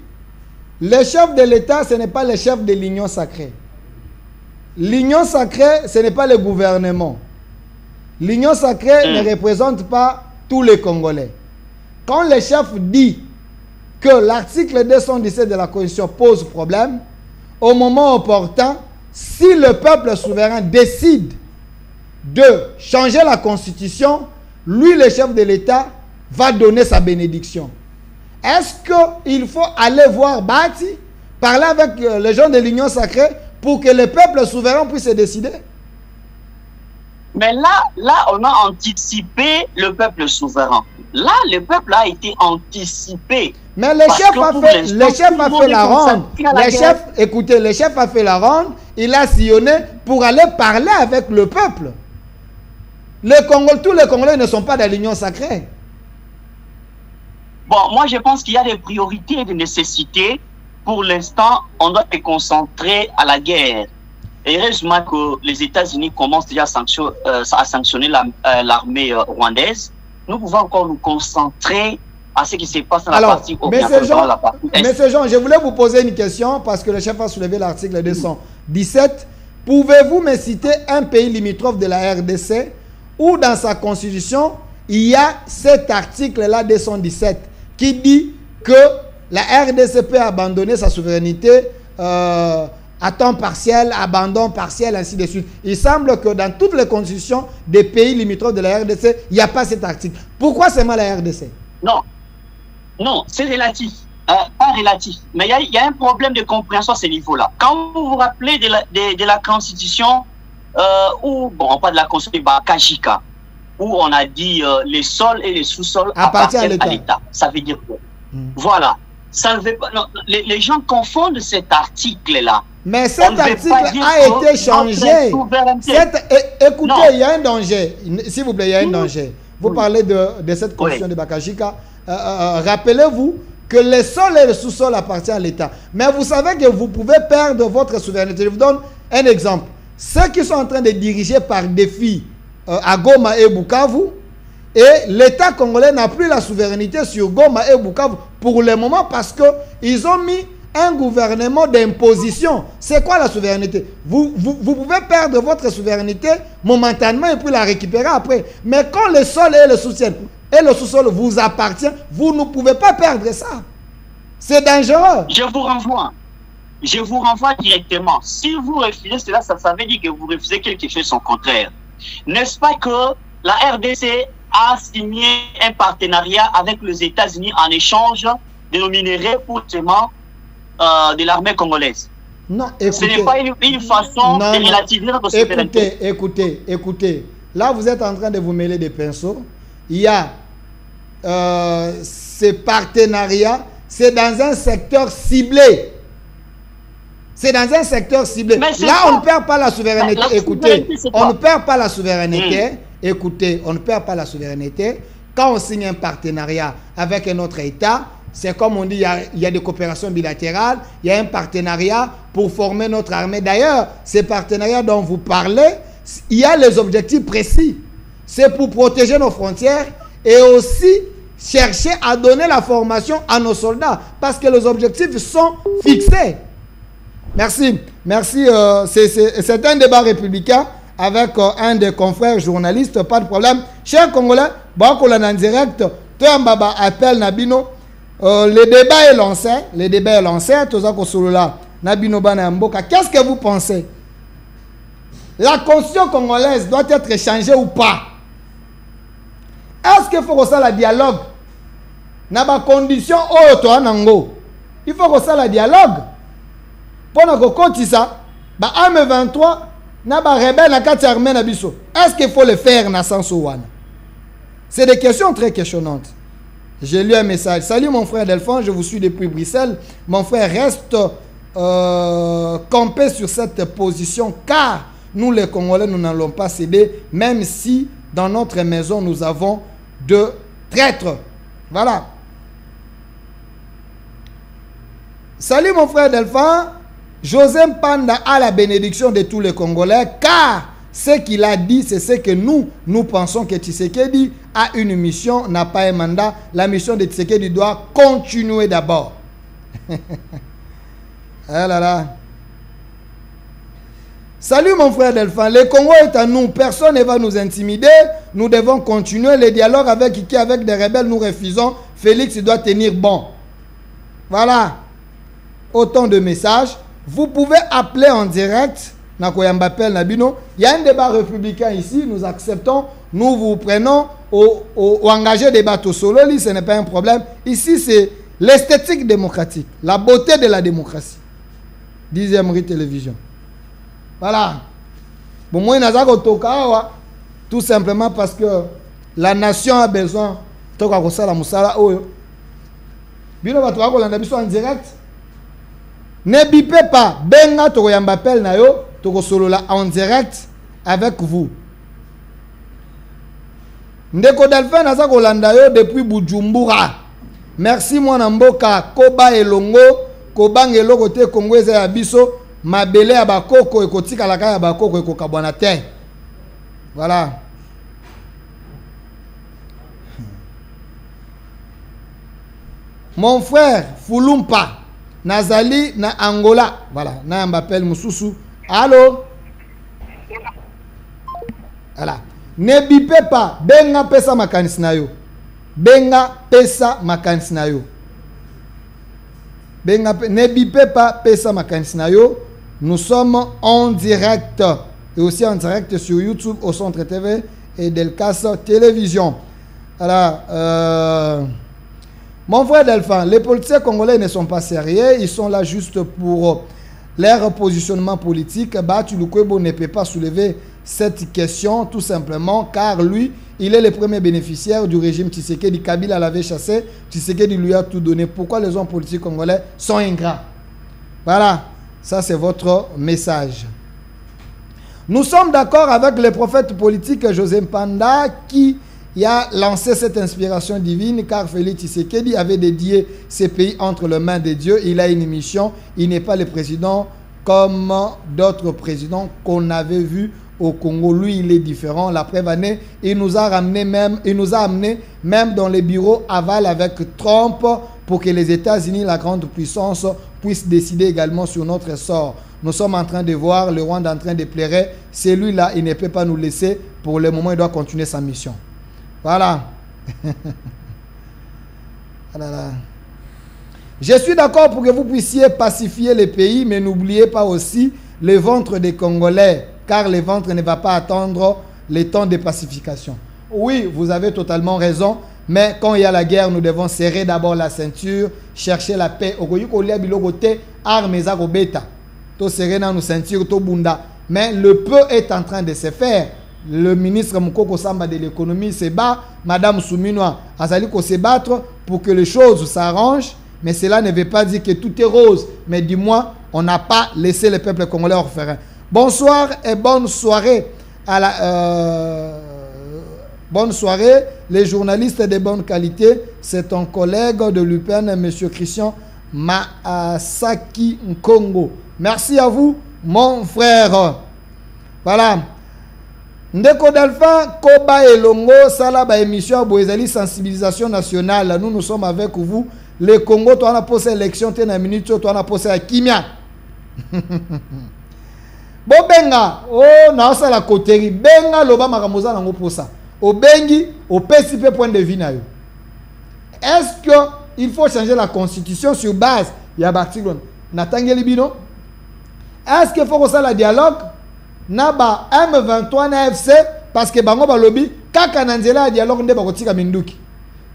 Le chef de l'État, ce n'est pas le chef de l'Union sacrée. L'Union sacrée, ce n'est pas le gouvernement. L'Union sacrée ne représente pas tous les Congolais. Quand le chef dit que l'article 217 de la Constitution pose problème, au moment opportun, si le peuple souverain décide de changer la Constitution, lui, le chef de l'État, va donner sa bénédiction. Est-ce qu'il faut aller voir Bati, parler avec les gens de l'Union sacrée pour que le peuple souverain puisse se décider? Mais là, on a anticipé le peuple souverain. Là, le peuple a été anticipé. Mais le chef a fait la ronde. Écoutez, le chef a fait la ronde, il a sillonné pour aller parler avec le peuple. Tous les Congolais ne sont pas dans l'Union sacrée. Bon, moi je pense qu'il y a des priorités et des nécessités. Pour l'instant, on doit se concentrer à la guerre. Et heureusement que les États-Unis commencent déjà à sanctionner l'armée rwandaise. Nous pouvons encore nous concentrer à ce qui se passe dans la partie orientale. Monsieur Jean, je voulais vous poser une question parce que le chef a soulevé l'article 217. Pouvez-vous me citer un pays limitrophe de la RDC où dans sa constitution, il y a cet article-là 217 qui dit que la RDC peut abandonner sa souveraineté à temps partiel, abandon partiel, ainsi de suite. Il semble que dans toutes les constitutions des pays limitrophes de la RDC, il n'y a pas cet article. Pourquoi seulement la RDC? Non, c'est relatif. Pas relatif. Mais il y a un problème de compréhension à ce niveau-là. Quand vous vous rappelez de la constitution, on parle de la constitution de Bakajika, où on a dit les sols et les sous-sols appartiennent à l'État. Ça veut dire quoi? Voilà. Ça ne veut pas, non, les gens confondent cet article-là. Mais cet article a été changé. Écoutez, il y a un danger. S'il vous plaît, il y a un danger. Vous parlez de cette constitution de Bakajika. Rappelez-vous que les sols et les sous-sols appartiennent à l'État. Mais vous savez que vous pouvez perdre votre souveraineté. Je vous donne un exemple. Ceux qui sont en train de diriger par défi à Goma et Bukavu, et l'État congolais n'a plus la souveraineté sur Goma et Bukavu pour le moment parce qu'ils ont mis un gouvernement d'imposition. C'est quoi la souveraineté? Vous pouvez perdre votre souveraineté momentanément et puis la récupérer après. Mais quand le sol et le sous-sol vous appartient, vous ne pouvez pas perdre ça. C'est dangereux. Je vous renvoie directement. Si vous refusez cela, ça veut dire que vous refusez quelque chose son contraire. N'est-ce pas que la RDC a signé un partenariat avec les États-Unis en échange de nos minéraux pour seulement de l'armée congolaise? Non, écoutez. Ce n'est pas une façon de relativiser notre souveraineté. Écoutez. Là, vous êtes en train de vous mêler des pinceaux. Il y a ces partenariats, c'est dans un secteur ciblé. C'est dans un secteur ciblé. Là, on ne perd pas la souveraineté. Écoutez, on ne perd pas la souveraineté. Écoutez, on ne perd pas la souveraineté. Quand on signe un partenariat avec un autre État, c'est comme on dit, il y a des coopérations bilatérales, il y a un partenariat pour former notre armée. D'ailleurs, ces partenariats dont vous parlez, il y a les objectifs précis. C'est pour protéger nos frontières et aussi chercher à donner la formation à nos soldats parce que les objectifs sont fixés. Merci. C'est un débat républicain avec un des confrères journalistes, pas de problème. Chers Congolais, bon, en direct, Mbaba appelle Nabino. Le débat est lancé. Qu'est-ce que vous pensez? La constitution congolaise doit être changée ou pas? Est-ce qu'il faut que ça la dialogue? N'a pas condition il faut que ça la dialogue. Pendant que quand ça, M23 n'a pas rebelle na kati armée na biso. Est-ce qu'il faut le faire na sens ouana? C'est des questions très questionnantes. J'ai lu un message. Salut mon frère Delphine, je vous suis depuis Bruxelles. Mon frère reste campé sur cette position car nous les Congolais nous n'allons pas céder même si dans notre maison nous avons de traîtres. Voilà. Salut mon frère Delphine. José Mpanda a la bénédiction de tous les Congolais car ce qu'il a dit, c'est ce que nous pensons que Tshisekedi a une mission, n'a pas un mandat. La mission de Tshisekedi doit continuer d'abord. Ah là là. Salut mon frère Delphin, le Congo est à nous, personne ne va nous intimider, nous devons continuer les dialogues avec qui, avec des rebelles, nous refusons, Félix doit tenir bon. Voilà, autant de messages. Vous pouvez appeler en direct, il y a un débat républicain ici, nous acceptons, nous vous prenons au engager des bateaux solo, ce n'est pas un problème. Ici c'est l'esthétique démocratique, la beauté de la démocratie. 10e rue télévision. Voilà. Bon, moi, tout simplement parce que la nation a besoin de en direct. Ne bipez pas. Benga to yambapel na yo to solola en direct avec vous. Ndeko Delphin naza kolanda yo depuis Bujumbura. Merci moi Namboka Koba Elongo Kobangelo côté Congo ya biso. Mabele ya bakoko ekotika la kaya bakoko ekokabwana te. Voilà. Mon frère Fulumpa Nazali na Angola. Voilà, na m'appelle Mususu. Allô? Voilà. Ne bipez pas. Benga pesa makanisi na yo. Benga pesa makanisi na yo. Benga ne bipez pas pesa makanisi na yo. Nous sommes en direct et aussi en direct sur YouTube au Centre TV et Delcas Télévision. Alors, mon frère Delphin, les politiciens congolais ne sont pas sérieux, ils sont là juste pour leur positionnement politique. Batu Lukwebo ne peut pas soulever cette question tout simplement car lui, il est le premier bénéficiaire du régime Tshisekedi. Kabila l'avait chassé, Tshisekedi lui a tout donné. Pourquoi les hommes politiques congolais sont ingrats? Voilà. Ça, c'est votre message. Nous sommes d'accord avec le prophète politique José Mpanda qui a lancé cette inspiration divine car Félix Tshisekedi avait dédié ces pays entre les mains de Dieu. Il a une mission. Il n'est pas le président comme d'autres présidents qu'on avait vus au Congo. Lui, il est différent. La preuve année, il nous a amené même dans les bureaux aval avec Trump pour que les États-Unis, la grande puissance, puissent décider également sur notre sort. Nous sommes en train de voir le Rwanda en train de pleurer. Celui-là, il ne peut pas nous laisser. Pour le moment, il doit continuer sa mission. Voilà. Je suis d'accord pour que vous puissiez pacifier les pays, mais n'oubliez pas aussi le ventre des Congolais, car le ventre ne va pas attendre les temps de pacification. Oui, vous avez totalement raison. Mais quand il y a la guerre, nous devons serrer d'abord la ceinture, chercher la paix. Mais le peu est en train de se faire. Le ministre Mukoko Samba de l'économie se bat. Madame Souminoa Azali ko se battre pour que les choses s'arrangent. Mais cela ne veut pas dire que tout est rose. Mais du moins, on n'a pas laissé le peuple congolais orphelin. Bonsoir et bonne soirée à la... bonne soirée, les journalistes de bonne qualité, c'est ton collègue de l'UPN, M. Christian Masaki Nkongo. Merci à vous, mon frère. Voilà. Ndeko Delphin, Koba Elongo, Salaba émission, Boezali, sensibilisation nationale. Nous sommes avec vous. Le Congo, toi, on a posé l'élection, tu as une minute, toi, on a posé à Kimia. Bon, benga, oh, na osa la koteri, benga, loba makamoza nango posa. Au bengi, au PCP point de vue. Est-ce qu'il faut changer la constitution sur base de l'article Natangeli Bino? Est-ce qu'il faut que ça la dialogue? Naba M23 na FC parce que bango balobi kaka nanzela ya dialogue nde bakotika minduki.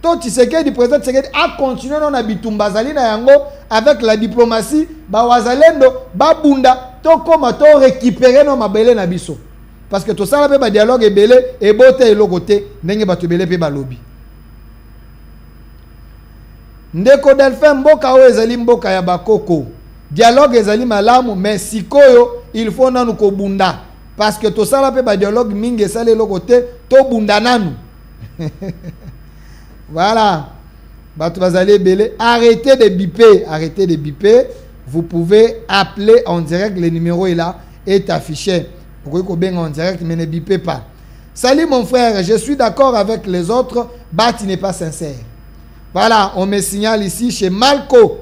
To Tshisekedi président Tshisekedi a continué non habitumba zali na yango avec la diplomatie ba wazalendo ba bunda to koma to récupérer no mabele na biso. Parce que tout ça là ba dialogue ebele et bote elokote ndenge bato ebele pe balobi. Ndeko Delphin mboka o ezali mboka ya bakoko. Dialogue ezali malamu mais sikoyo il faut nanu ko bunda parce que tout ça là pe ba dialogue mingi sale lokote to bunda nanu. Voilà. Bato bazali ebele, arrêtez de biper, arrêtez de biper. Vous pouvez appeler en direct, le numéro est là, est affiché. Vous pouvez bien en direct, mais ne bipez pas. Salut mon frère, je suis d'accord avec les autres, Bati n'est pas sincère. Voilà, on me signale ici chez Malco.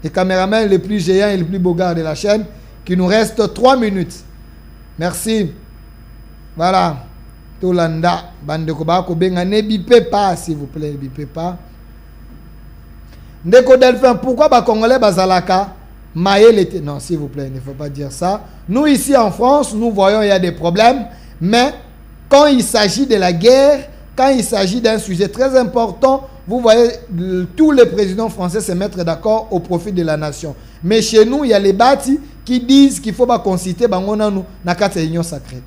les caméramans les plus géants et les plus beaux gars de la chaîne, qu'il nous reste 3 minutes. Merci. Voilà. Tolanda, Bandeko Bako Benga, ne bipez pas, s'il vous plaît, ne bipez pas. Ndeko Delphin, pourquoi les Congolais bazalaka Maël était... Non, s'il vous plaît, il ne faut pas dire ça. Nous, ici en France, nous voyons il y a des problèmes, mais quand il s'agit de la guerre, quand il s'agit d'un sujet très important, vous voyez tous les présidents français se mettre d'accord au profit de la nation. Mais chez nous, il y a les bâtis qui disent qu'il faut pas conciter Bangona nous na kati union sacrée.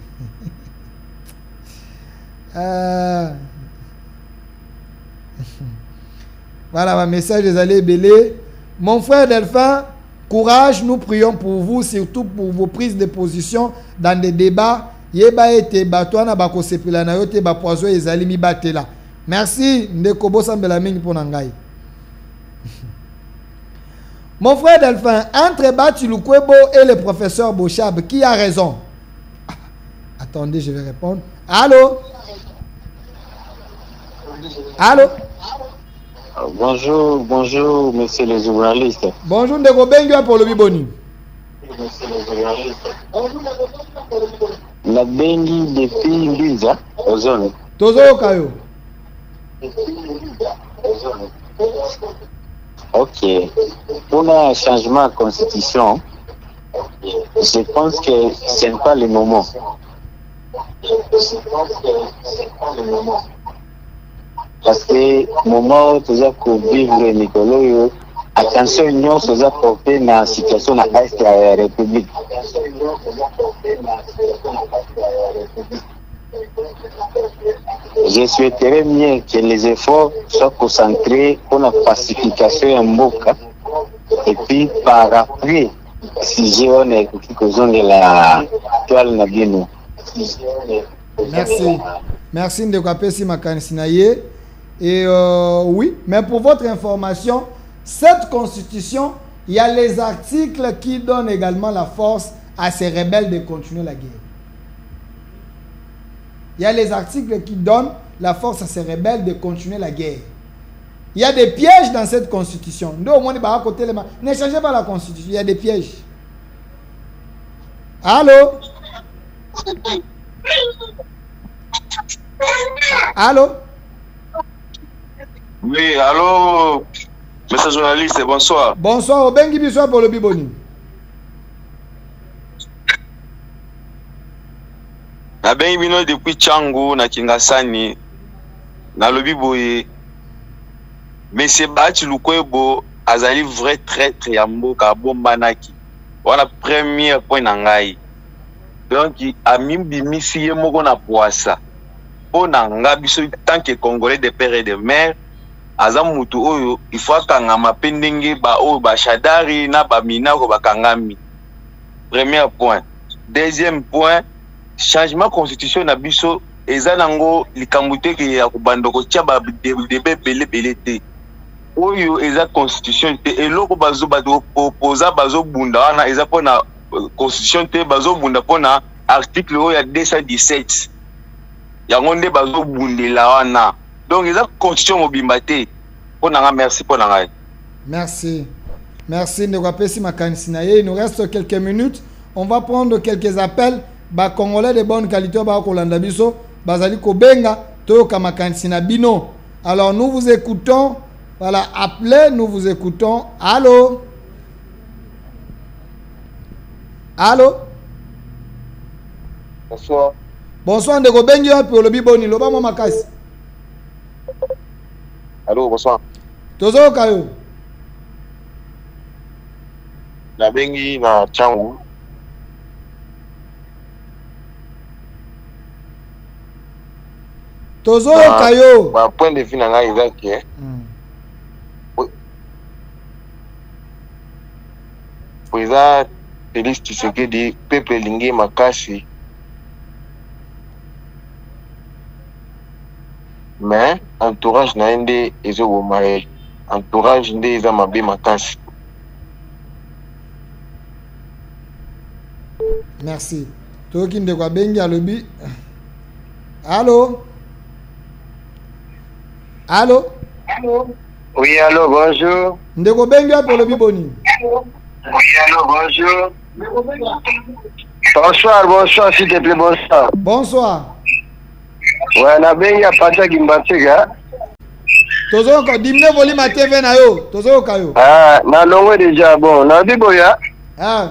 Voilà, mon message est allé belé. Mon frère Delphin, courage, nous prions pour vous, surtout pour vos prises de position dans des débats. Yeba ete batwana bako sepela na yote ba poizo ezali mi batela. Merci ndeko bosambela mingi pona ngai. Mon frère Delphin, entre Bati Lukwebo et le professeur Bochab, qui a raison? Attendez, je vais répondre. Allô? Allô? Bonjour, bonjour, monsieur le journaliste. Bonjour, Ndeko Bengue pour le Biboni. Monsieur le journaliste. La Bengi depuis Liza, aux zones. Tozo Kayo. Ok. Pour un changement de constitution, je pense que ce n'est pas le moment. Parce que le moment où tu as vivre Nicolas, attention, nous sommes portés dans la situation de la République. Je souhaiterais bien que les efforts soient concentrés pour la pacification en Mboka et puis par après, si j'ai on est de la toile Nabino. Merci. Merci de Kapesi Makanisinaye. Et oui, mais pour votre information, cette constitution, il y a les articles qui donnent également la force à ces rebelles de continuer la guerre. Il y a les articles qui donnent la force à ces rebelles de continuer la guerre. Il y a des pièges dans cette constitution. Ne changez pas la constitution, il y a des pièges. Allô? Allô? Oui, allô, monsieur journaliste, bonsoir. Bonsoir, Obengi Bissoir pour le Biboni. Na bengi bino depuis Tchango, na Kingasani, na lobi boye. Monsieur Bati Lukwebo, azali vrai traître ya mboka bombanaki. Wana premier point na ngai. Donc, amimbi misi ye moko na poasa. Po na nga biso tant que Congolais de père et de mère, azam mutu oyo il faut kangama pendenge ba o ba shadari na ba mina ko ba kangami. Premier point. Deuxième point, changement constitution na biso eza nango likambute ke ya kubandoko tia ba debe belé te. Oyo eza constitution te eloko bazo ba proposa bazo bunda wana eza pona constitution te bazo bunda pona article oyo ya 217. Yango nde bazo bundela wana. Donc, ils ont constitution mobimba te. Merci pour la. Merci. Merci, Ndekapesi Makanisinaye. Il nous reste quelques minutes. On va prendre quelques appels. Ba Congolais de bonne qualité, ba Kolanda biso, bazali kobenga, toyoka Makanisina bino. Alors, nous vous écoutons. Voilà, appelez, nous vous écoutons. Allô? Allô? Bonsoir. Bonsoir, Ndeko Bengi pour le Biboni. Loba mo makasi. Allô, bonsoir. Tozo Kayo. Na bengi na Tchango. Tozo Kayo. Ba point de vue na ngai eza ke. Poeza Félix Tshisekedi peuple lingi makasi. Mais entourage na ende ezo bomaye. Entourage nde eza mabe makasi. Merci. Toki Ndeko Bengi alobi. Allô? Allô? Allô? Oui, allô, bonjour. Ndeko Bengi pour le Biboni. Oui, allô, bonjour. Bonsoir, s'il te plaît, bonsoir. Bonsoir. Ouais, na bengi ya Pacha Gimbatsega. Tozo ko dimne volume ma TV na yo. Tozo ka yo. Ah, na longo déjà bon. Na biboya. Ah.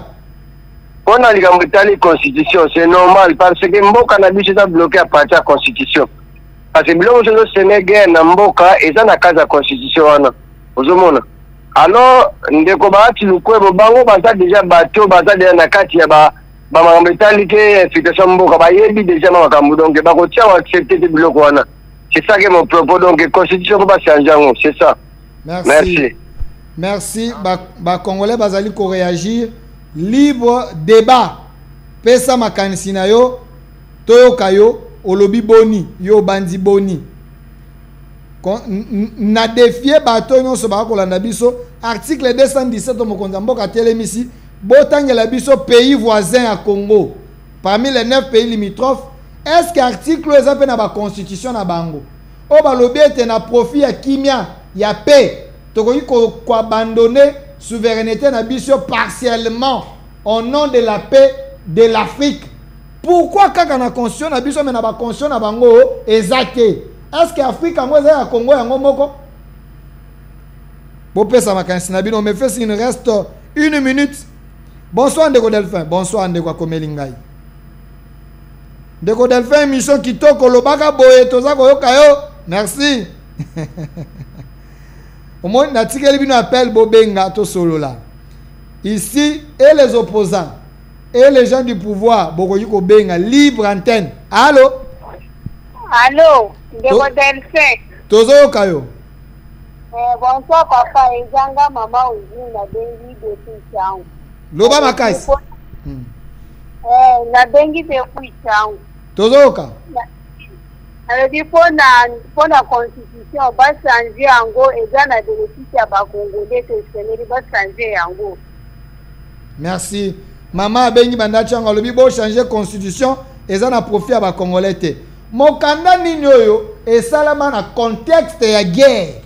On a la constitution, c'est normal parce que Mboka na biso bloqué à partir de la constitution. Parce que biloko zo Sénégal na Mboka eza na casa constitution wana. Ozomona. Alors ndeko baati lukwebo bango baza déjà bato baza déjà na kati ya ba makambo etali ke effication Mboka bayebi déjà makambo donc bakotia wa accepter de biloko wana. C'est ça que mon propos donc constitution va changer en c'est ça. Merci. Merci. Ba Congolais bazali ko réagir. Libre débat. Pesa makanisi na yo toyoka yo olobi boni yo bandi boni. Na défier bato nyonso ba kolanda biso article 217 mokonza mboka telemisi botangela biso pays voisins à Congo parmi les 9 pays limitrophes. Est-ce que article eza pe na ba constitution na bango o balobi ete na profit ya kimia ya paix tokoki ko abandonner souveraineté na biso partiellement au nom de la paix de l'Afrique? Pourquoi kaka na constitution na biso mais na ba constitution na bango ezate? Est-ce que Afrique yango eza ya Congo yango moko? Bopesa makanisi na bino me fait il reste 1 minute. Bonsoir Ndeko Delphin. Bonsoir Ndeko Komelingai. Ndeko Delphin mission kitoko lobaka boye toza koyoka yo. Merci. Au moins natikeli bino appel bobenga to solola. Ici et les opposants et les gens du pouvoir bokoyi ko benga libre antenne. Allô? Allô, Ndeko Delphin. Tozo yoka yo. Bonsoir papa, ezanga mama ozu na bengi depuis changu. Loba makasi. Na bengi depuis changu. Tozo yoka. Alors dit pour la constitution va changer yango eza na bénéfice ya ba Congolais que Sénégal va changer yango. Merci. Maman bengi banda changa lobi bo changer constitution eza na profit ya ba Congolais te. Mokanda nini oyo esalama na contexte ya guerre.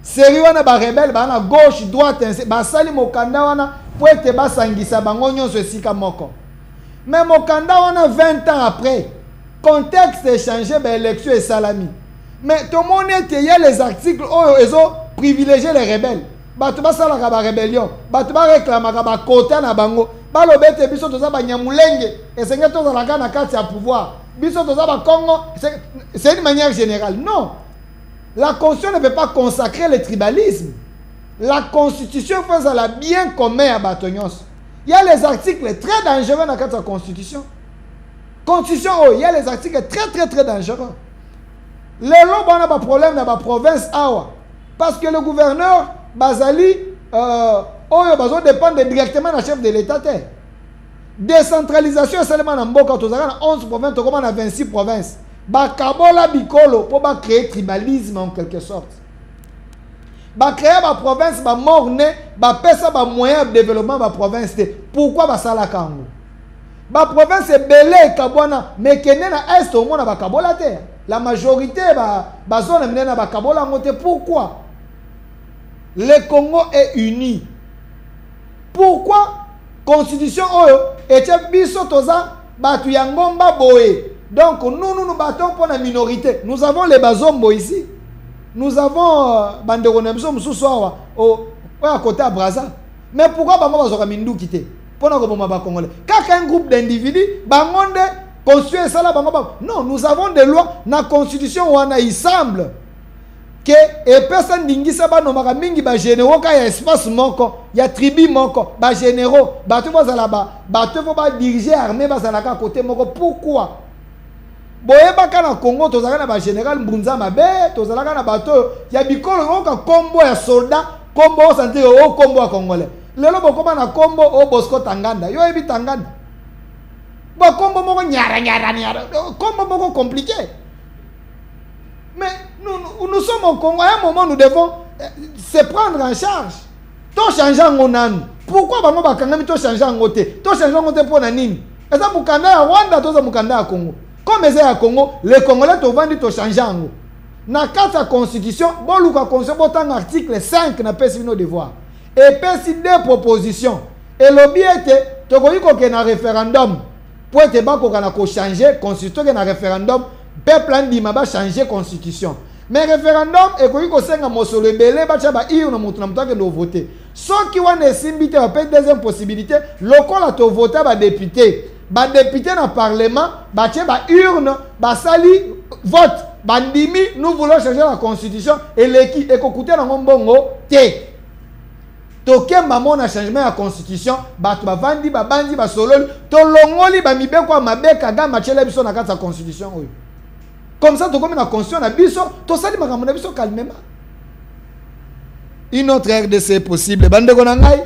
Seri wana ba rebelle ba na gauche droite ba sali mokanda wana po ete ba sangisa bango nyonso esika moko. Mais mokanda wana 20 ans après contexte est changé, ben élection est salami. Mais tout le monde il y a les articles où ils ont privilégié les rebelles. Batu ba sala ka ba rébellion, batu ba réclama ka ba côté na bango. Ba lobete biso toza ba nyamulenge, et c'est que toza la na kati ya pouvoir. Biso toza ba Congo, c'est une manière générale. Non. La constitution ne peut pas consacrer le tribalisme. La constitution fait ça la bien commun à Batonyos. Il y a les articles très dangereux dans la constitution. Constitution, oh, il y a les articles très dangereux. Les lots, on a pas problème dans la province, parce que le gouverneur Bazali, il dépend directement du chef de l'État. Décentralisation seulement dans Mboka, tu as 11 provinces, tu as 26 provinces. Bakabola bikolo pour créer tribalisme en quelque sorte. Créer ma province, ma morne, pesa ba moyen de développement ma province. Pourquoi ba sala kango? La province est belé et kabwana, mais qui est na est au monde à Kabola terre. La majorité ba zone est na Kabola ngote. Pourquoi? Le Congo est uni. Pourquoi? Constitution oyo et biso toza batu yangomba boé. Donc nous battons pour la minorité. Nous avons les bazombo ici. Nous avons banderonemso msusoa à côté à Braza. Mais pourquoi bango bazoka mindu quitter? Quand un groupe d'individus, non, nous avons des lois, la constitution, il semble que les personnes qui sont généraux, il y a espace, il y a tribu, il y a généraux, il faut diriger l'armée à côté. Pourquoi? Na Congo, tu as un général Mbunza Mabe, tu as un bateau, il y a un combo de soldats, combo santé au combo congolais. Lelo bokoma na kombo o Bosco Tanganda. Yo ebi Tanganda. Ba kombo moko nyara. Kombo moko compliqué. Mais nous sommes au Congo. À un moment, nous devons se prendre en charge. To changer en nan. Pourquoi bango bakangami to changer en côté? To changer en côté pour nanini. Eza mukanda ya Rwanda to za mukanda ya Congo. Comme eza ya Congo, les Congolais to vandi to changer en na kata constitution, bon luka constitution botan article 5 na pesi nos devoirs. et pesi deux propositions et lobby était tokoki ko na référendum pour être ba ko kana ko changer constitution que na référendum peuple andima ba changer constitution mais référendum et ko senga mosolo belé ba cha ba iyo na mutu na mutaka no voter ceux qui wana esimbité ba peut deuxième possibilité lokola to voter ba député na parlement ba che ba urne ba sali vote bandimi nous voulons changer la constitution et l'équipe et kokuté na ngombongo te tokemba mona changement ya constitution bato bavandi babandi basololi tolongoli bamibeko mabeka ga machele biso na kati ya constitution oyo comme ça tokomi na constitution na biso tosali makambo na biso calmement. Une autre RDC est possible bandeko na ngai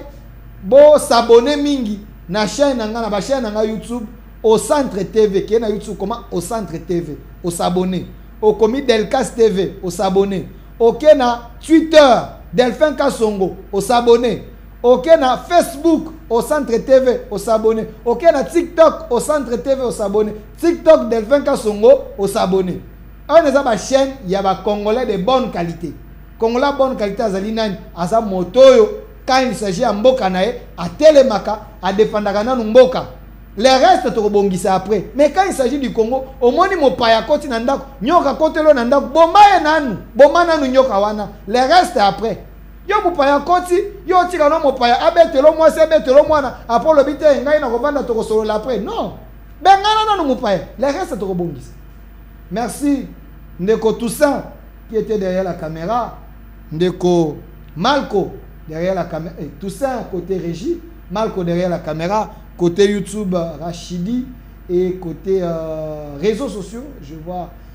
bo s'abonner mingi na chaîne na nga na ba chaîne na nga YouTube au Centre TV qui est na YouTube comment au Centre TV au s'abonner au commis Delcas TV au s'abonner au na Twitter Delphin Kasongo au s'abonner ok na Facebook au Centre TV au s'abonner ok na TikTok au Centre TV au s'abonner TikTok Delphin Kasongo au s'abonner on est ma chaîne il y a ba congolais de bonne qualité congolais bonne qualité azali nani asa motoyo quand il s'agit à mboka nae à telemaka à défendre kana mboka le reste tokobongisa après mais quand il s'agit du Congo au moni mopaya koti na ndako nyoka kotelo na ndako bomaye nanu boma nanu nyoka wana le reste après yo mopaya koti yo tika no mopaya abetelo moi c'est betelo mwana après le bité ngai na kovanda tokosolo après non bengana nanu mopaya le reste tokobongisa. Merci Ndeko Toussaint qui était derrière la caméra, Ndeko Malko derrière la caméra, Toussaint côté régie, Malko derrière la caméra, côté YouTube Rachidi et côté réseaux sociaux, je vois